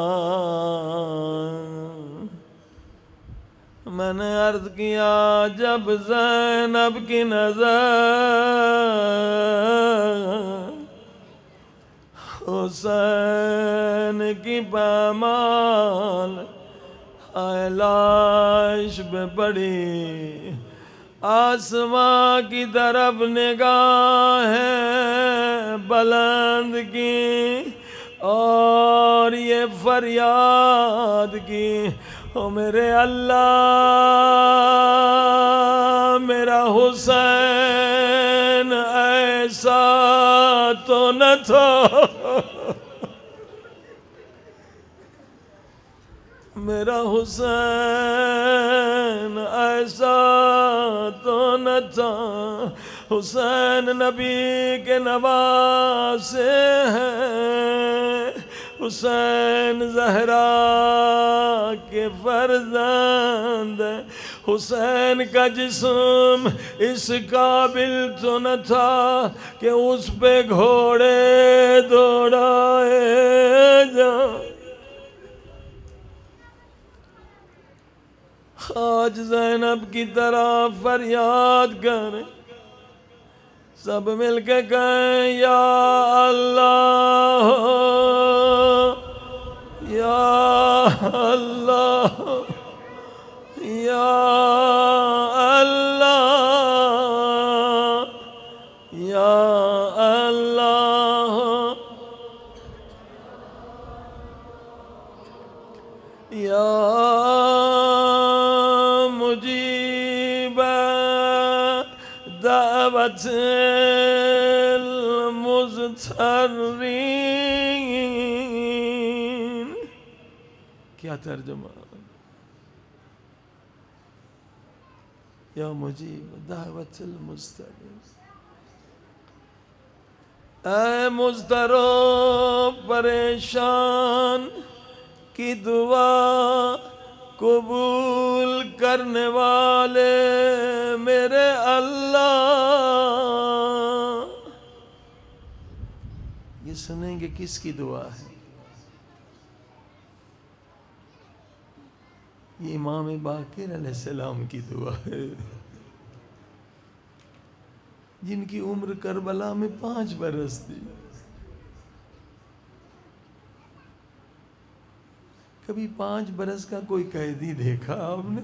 میں نے عرض کیا جب زینب کی نظر حسین کی پامال لاش پہ پڑی آسماں کی طرف نگاہیں بلند کی اور یہ فریاد کی او میرے اللہ میرا حسین ایسا تو نہ تھا میرا حسین ایسا تو نہ تھا حسین نبی کے نواسے ہیں حسین زہرا کے فرزند حسین کا جسم اس قابل تو نہ تھا کہ اس پہ گھوڑے دوڑائے جائیں آج زینب کی طرح فریاد کریں سب مل کے کہیں یا اللہ یا اللہ یا اللہ یا اللہ یا مجیب دعوت المضطرین کیا ترجمہ یا مجیب دعوت المضطرین اے مضطر و پریشان کی دعا قبول کرنے والے میرے اللہ یہ سنیں گے کس کی دعا ہے یہ امام باقر علیہ السلام کی دعا ہے جن کی عمر کربلا میں 5 برس تھی کبھی 5 برس کا کوئی قیدی دیکھا آپ نے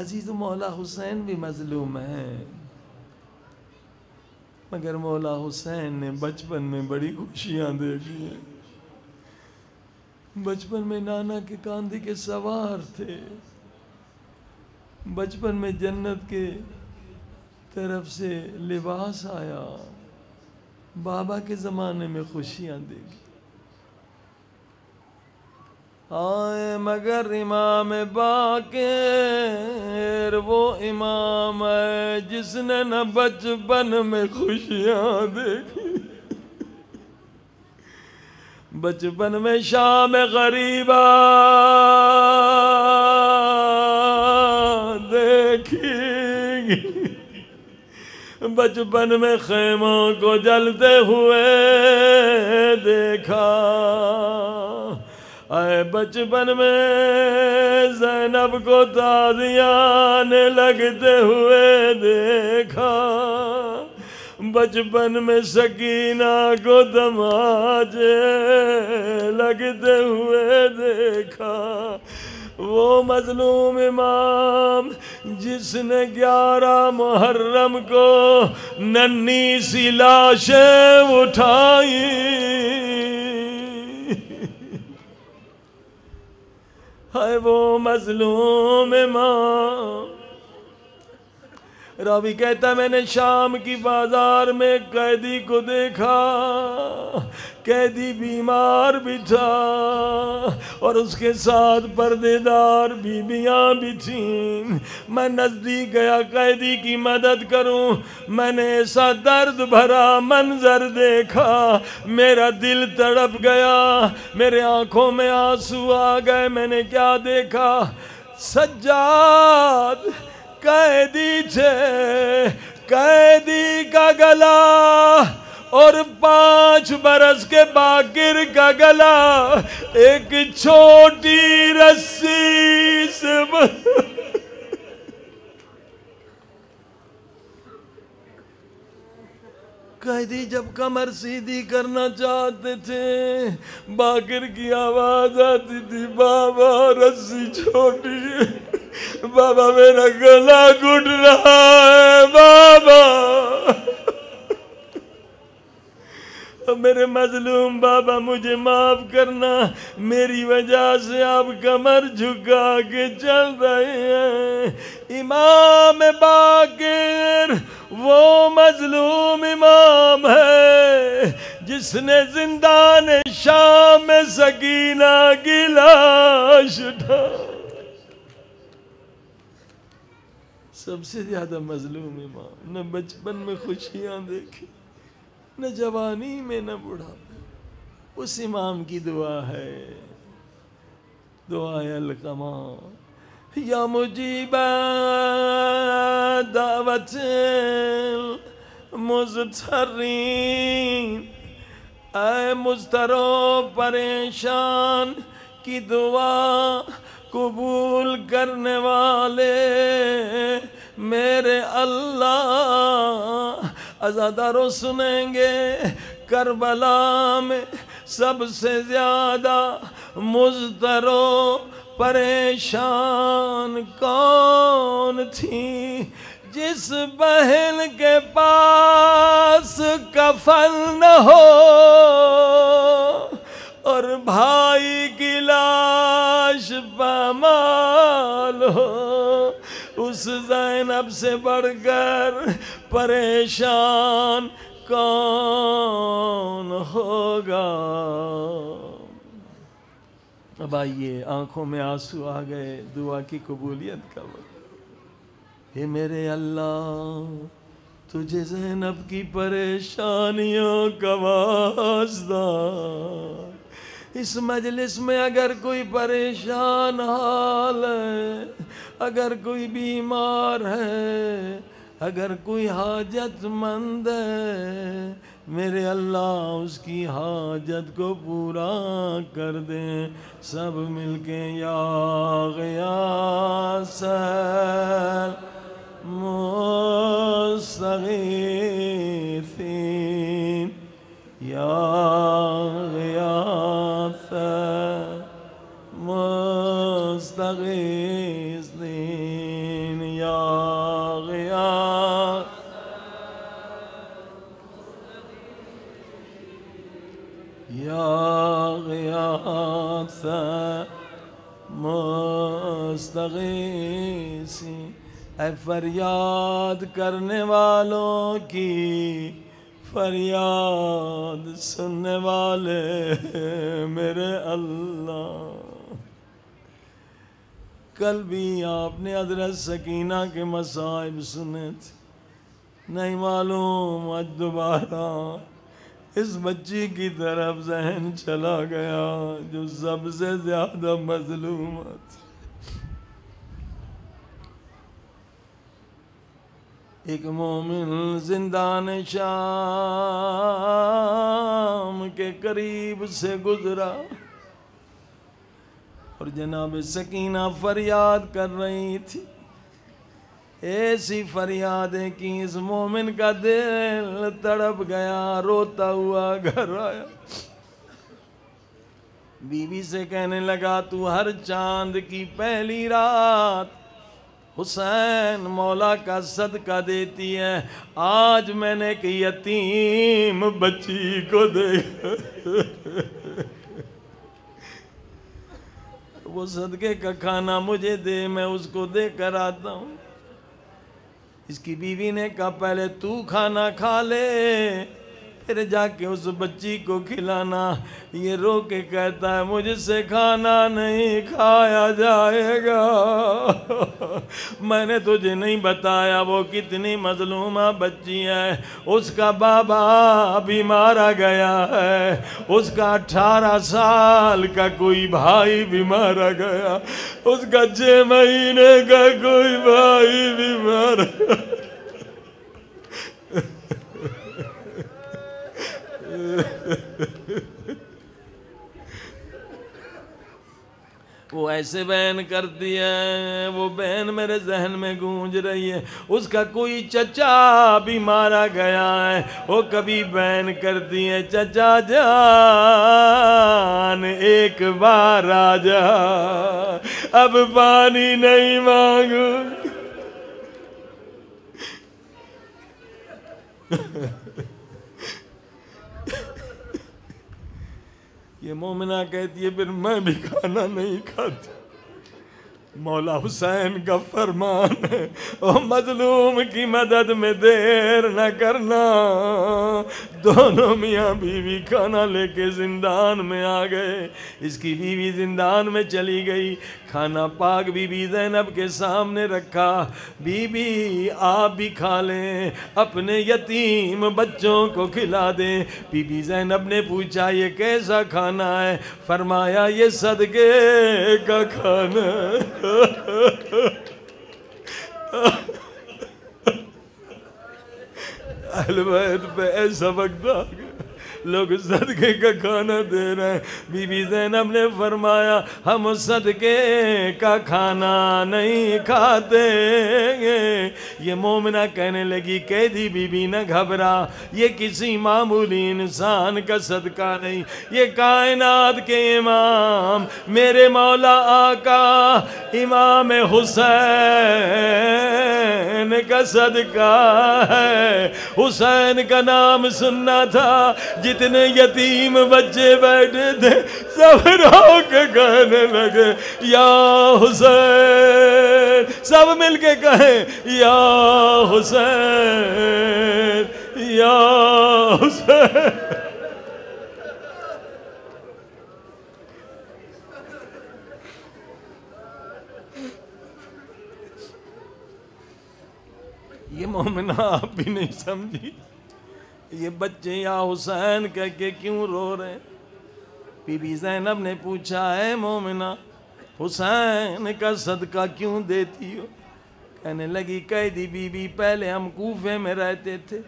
عزیز مولا حسین بھی مظلوم ہیں مگر مولا حسین نے بچپن میں بڑی خوشیاں دیکھی ہیں بچپن میں نانا کے کاندھے کے سوار تھے بچپن میں جنت کے طرف سے لباس آیا بابا کے زمانے میں خوشیاں دیکھی آئے مگر امام باقر وہ امام ہے جس نے نہ بچپن میں خوشیاں دیکھی بچپن میں شام غریبہ دیکھی بچپن میں خیموں کو جلتے ہوئے دیکھا اے بچپن میں زینب کو تازیاں لگتے ہوئے دیکھا بچپن میں سکینہ کو تماچے لگتے ہوئے دیکھا، وہ مظلوم امام جس نے 11 محرم کو ننھی سی لاشیں اٹھائی، ہائے وہ مظلوم امام۔ راوی کہتا میں نے شام کی بازار میں قیدی کو دیکھا، قیدی بیمار بھی تھا اور اس کے ساتھ پردے دار بیویاں بھی تھیں۔ میں نزدیک گیا قیدی کی مدد کروں، میں نے ایسا درد بھرا منظر دیکھا، میرا دل تڑپ گیا، میرے آنکھوں میں آنسو آ گئے۔ میں نے کیا دیکھا؟ سجاد قیدی تھے، قیدی کا گلا اور 5 برس کے باقر کا گلا ایک چھوٹی رسی سے قیدی جب کمر سیدھی کرنا چاہتے تھے، باقر کی آواز آتی تھی، بابا رسی چھوٹی ہے، بابا میرا گلا گھٹ رہا ہے، بابا میرے مظلوم بابا مجھے معاف کرنا، میری وجہ سے آپ کمر جھکا کے چل رہے ہیں۔ امام باقر وہ مظلوم امام ہے جس نے زندان شام میں سکینہ کی لاش اٹھائی۔ سب سے زیادہ مظلوم امام، نہ بچپن میں خوشیاں دیکھی، نہ جوانی میں، نہ بڑھاپے۔ اس امام کی دعا ہے، دعائے القما، یا مجیب دعوت مضطرین، اے مضطر و پریشان کی دعا قبول کرنے والے میرے اللہ۔ عزاداروں سنیں گے کربلا میں سب سے زیادہ مضطر و پریشان کون تھی؟ جس بہن کے پاس کفن نہ ہو اور بھائی کی لاش پامال ہو، اس زینب سے بڑھ کر پریشان کون ہوگا؟ اب آئیے، آنکھوں میں آنسو آ گئے، دعا کی قبولیت کا وقت۔ اے میرے اللہ، تجھے زینب کی پریشانیوں کا واسطہ، اس مجلس میں اگر کوئی پریشان حال ہے، اگر کوئی بیمار ہے، اگر کوئی حاجت مند ہے، میرے اللہ اس کی حاجت کو پورا کر دیں۔ سب مل کے یا غیاث المستغیثین، یا غیاث مستغیثین، یا غیاث، یا غیاث مستغیثین، اے فریاد کرنے والوں کی فریاد سننے والے میرے اللہ۔ کل بھی آپ نے حضرت سکینہ کے مصائب سنے تھے، نہیں معلوم آج دوبارہ اس بچی کی طرف ذہن چلا گیا جو سب سے زیادہ مظلوم تھی۔ ایک مومن زندان شام کے قریب سے گزرا اور جناب سکینہ فریاد کر رہی تھی، ایسی فریادیں کی اس مومن کا دل تڑپ گیا، روتا ہوا گھر آیا، بیوی سے کہنے لگا تو ہر چاند کی پہلی رات حسین مولا کا صدقہ دیتی ہے، آج میں نے ایک یتیم بچی کو دیکھا، وہ صدقے کا کھانا مجھے دے، میں اس کو دے کر آتا ہوں۔ اس کی بیوی نے کہا پہلے تو کھانا کھا لے پھر جا کے اس بچی کو کھلانا۔ یہ رو کے کہتا ہے مجھ سے کھانا نہیں کھایا جائے گا، میں نے تجھے نہیں بتایا وہ کتنی مظلومہ بچی ہے، اس کا بابا بھی مارا گیا ہے، اس کا 18 سال کا کوئی بھائی بھی مارا گیا، اس کا 6 مہینے کا کوئی بھائی بھی مارا گیا۔ وہ ایسے بیان کرتی ہے، وہ بہن میرے ذہن میں گونج رہی ہے، اس کا کوئی چچا بھی مارا گیا ہے، وہ کبھی بیان کرتی ہے چچا جان ایک بار آ جا، اب پانی نہیں مانگوں۔ یہ مومنہ کہتی ہے پھر میں بھی کھانا نہیں کھاتی، مولا حسین کا فرمان ہے او مظلوم کی مدد میں دیر نہ کرنا۔ دونوں میاں بیوی کھانا لے کے زندان میں آ گئے، اس کی بیوی زندان میں چلی گئی، کھانا پاک بی بی زینب کے سامنے رکھا، بی بی آپ بھی کھا لیں، اپنے یتیم بچوں کو کھلا دیں۔ بی بی زینب نے پوچھا یہ کیسا کھانا ہے؟ فرمایا یہ صدقے کا کھانا ہے۔ اہل بیت پہ ایسا وقت آ گیا، لوگ صدقے کا کھانا دے رہے ہیں۔ بی بی زینب نے فرمایا ہم صدقے کا کھانا نہیں کھاتے۔ یہ مومنہ کہنے لگی قیدی بی بی نہ گھبرا، یہ کسی معمولی انسان کا صدقہ نہیں، یہ کائنات کے امام میرے مولا آقا امام حسین کا صدقہ ہے۔ حسین کا نام سننا تھا، جتنے یتیم بچے بیٹھے تھے سب رو کے کہنے لگے یا حسین، سب مل کے کہیں یا حسین یا حسین۔ یہ مومنہ آپ بھی نہیں سمجھی، یہ بچے یا حسین کہہ کے کیوں رو رہے ہیں؟ بی بی زینب نے پوچھا ہے مومنہ حسین کا صدقہ کیوں دیتی ہو؟ کہنے لگی قیدی بی بی پہلے ہم کوفے میں رہتے تھے،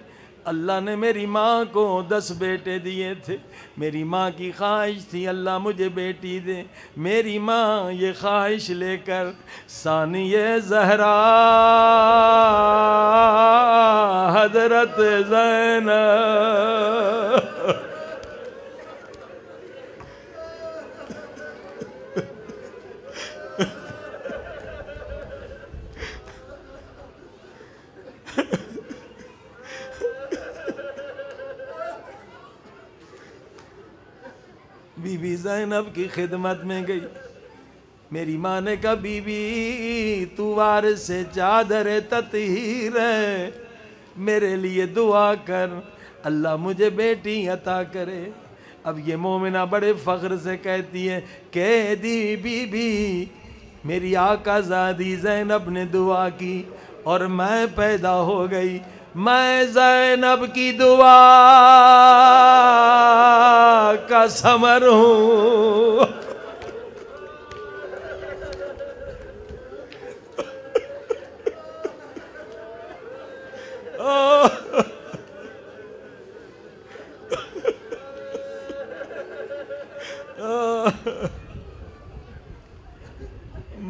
اللہ نے میری ماں کو 10 بیٹے دیے تھے، میری ماں کی خواہش تھی اللہ مجھے بیٹی دے، میری ماں یہ خواہش لے کر ثانی زہرا حضرت زینب بی بی زینب کی خدمت میں گئی۔ میری ماں نے کہا بی بی تو وارث سے چادر تطہیر ہے، میرے لیے دعا کر اللہ مجھے بیٹی عطا کرے۔ اب یہ مومنہ بڑے فخر سے کہتی ہے قیدی بی بی میری آقا زادی زینب نے دعا کی اور میں پیدا ہو گئی، میں زینب کی دعا کا ثمر ہوں۔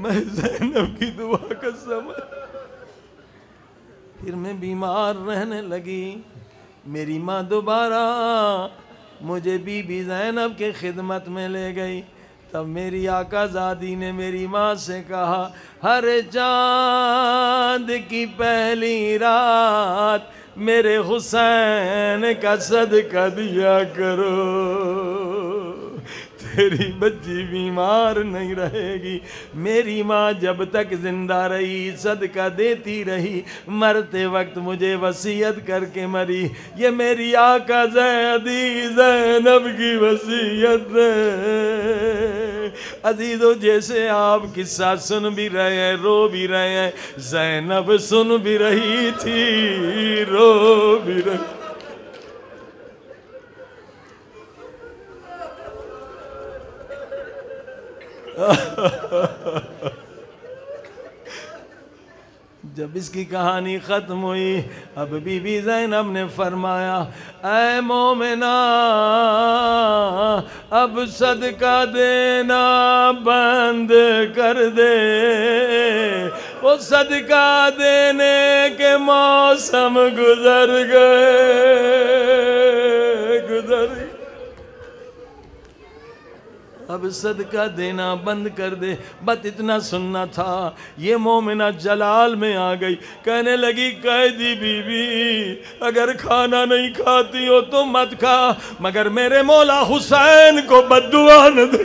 میں زینب کی دعا کا ثمر، پھر میں بیمار رہنے لگی. میری ماں دوبارہ مجھے بی بی زینب کے خدمت میں لے گئی. تب میری آقا زادی نے میری ماں سے کہا ہر چاند کی پہلی رات میرے حسین کا صدقہ دیا کرو، تیری بچی بیمار نہیں رہے گی. میری ماں جب تک زندہ رہی صدقہ دیتی رہی، مرتے وقت مجھے وصیت کر کے مری. یہ میری آقا زینب کی وصیت ہے. عزیزو جیسے آپ قصہ سن بھی رہے ہیں، رو بھی رہے ہیں، زینب سن بھی رہی تھی، رو بھی رہی. جب اس کی کہانی ختم ہوئی، اب بی بی زینب نے فرمایا اے مومنہ اب صدقہ دینا بند کر دے. وہ صدقہ دینے کے موسم گزر گئے. اب صدقہ دینا بند کر دے. بس اتنا سننا تھا. یہ مومنہ جلال میں آ گئی، کہنے لگی قیدی بی بی اگر کھانا نہیں کھاتی ہو تو مت کھا، مگر میرے مولا حسین کو بددعا نہ دے.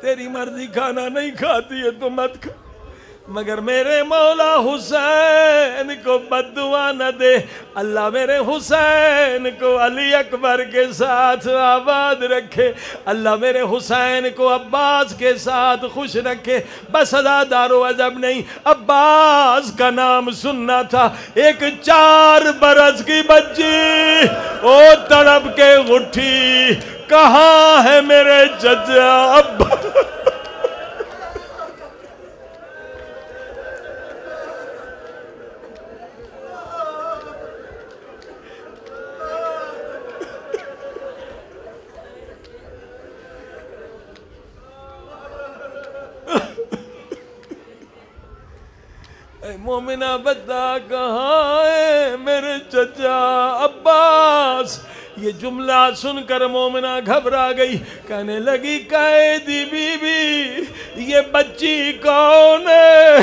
تیری مرضی کھانا نہیں کھاتی ہے تو مت کھا، مگر میرے مولا حسین کو بددعا نہ دے. اللہ میرے حسین کو علی اکبر کے ساتھ آباد رکھے، اللہ میرے حسین کو عباس کے ساتھ خوش رکھے. بس دار و عجب نہیں، عباس کا نام سننا تھا. ایک 4 برس کی بچی او تڑپ کے اٹھی، کہاں ہے میرے چچا عباس؟ مومنہ بتا کہاں ہے میرے چچا عباس؟ یہ جملہ سن کر مومنہ گھبرا گئی، کہنے لگی قیدی بی بی یہ بچی کون ہے؟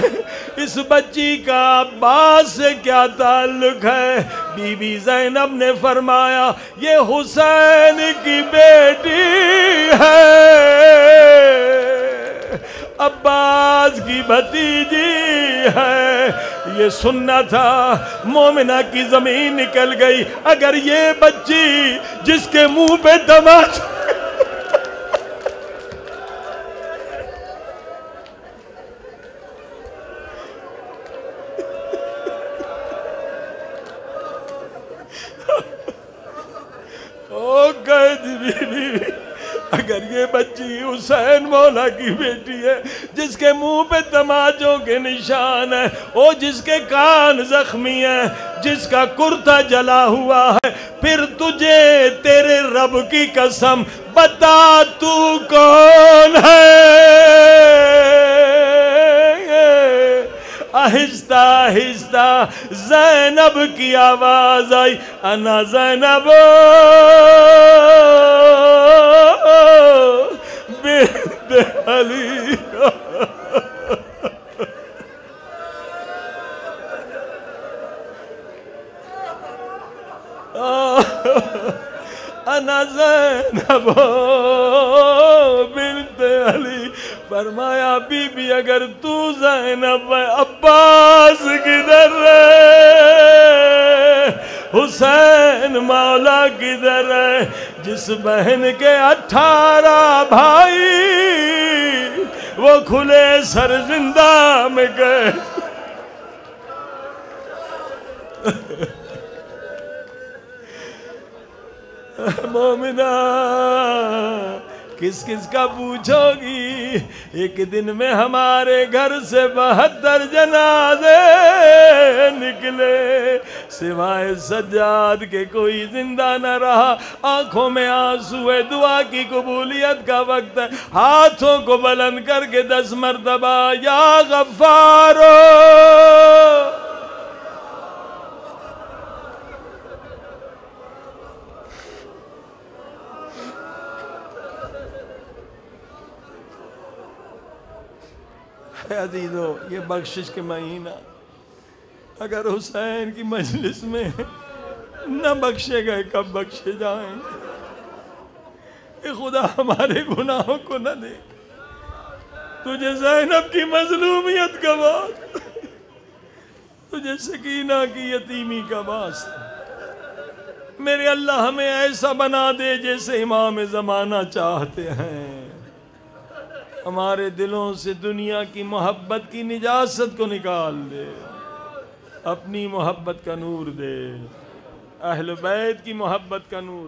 اس بچی کا عباس سے کیا تعلق ہے؟ بی بی زینب نے فرمایا یہ حسین کی بیٹی ہے، عباس کی بھتیجی ہے. یہ سننا تھا. مومنہ کی زمین نکل گئی. اگر یہ بچی جس کے منہ پہ تماچا او قیدی بی بی اگر یہ بچی حسین مولا کی بیٹی ہے جس کے منہ پہ تماچوں کے نشان ہیں، او جس کے کان زخمی ہیں، جس کا کرتا جلا ہوا ہے، پھر تجھے تیرے رب کی قسم بتا تو کون ہے؟ آہستہ آہستہ زینب کی آواز آئی، انا زینب بنت علی. انا زینب بنت علی. فرمایا بی بی اگر تو زینب ہے عباس کدھر ہے؟ حسین مولا کدھر ہے؟ جس بہن کے 18 بھائی وہ کھلے سر زندہ میں گئے. مومنہ کس کس کا پوچھو گی؟ ایک دن میں ہمارے گھر سے 72 جنازے نکلے، سوائے سجاد کے کوئی زندہ نہ رہا۔ آنکھوں میں آنسو ہے، دعا کی قبولیت کا وقت ہے، ہاتھوں کو بلند کر کے 10 مرتبہ یا غفارو عزیزو، یہ بخشش کے مہینہ اگر حسین کی مجلس میں نہ بخشے گئے کب بخشے جائیں گے؟ اے خدا ہمارے گناہوں کو نہ دے، تجھے زینب کی مظلومیت کا واسطہ، تجھے سکینہ کی یتیمی کا واسطہ، میرے اللہ ہمیں ایسا بنا دے جیسے امام زمانہ چاہتے ہیں۔ ہمارے دلوں سے دنیا کی محبت کی نجاست کو نکال دے، اپنی محبت کا نور دے، اہل بیت کی محبت کا نور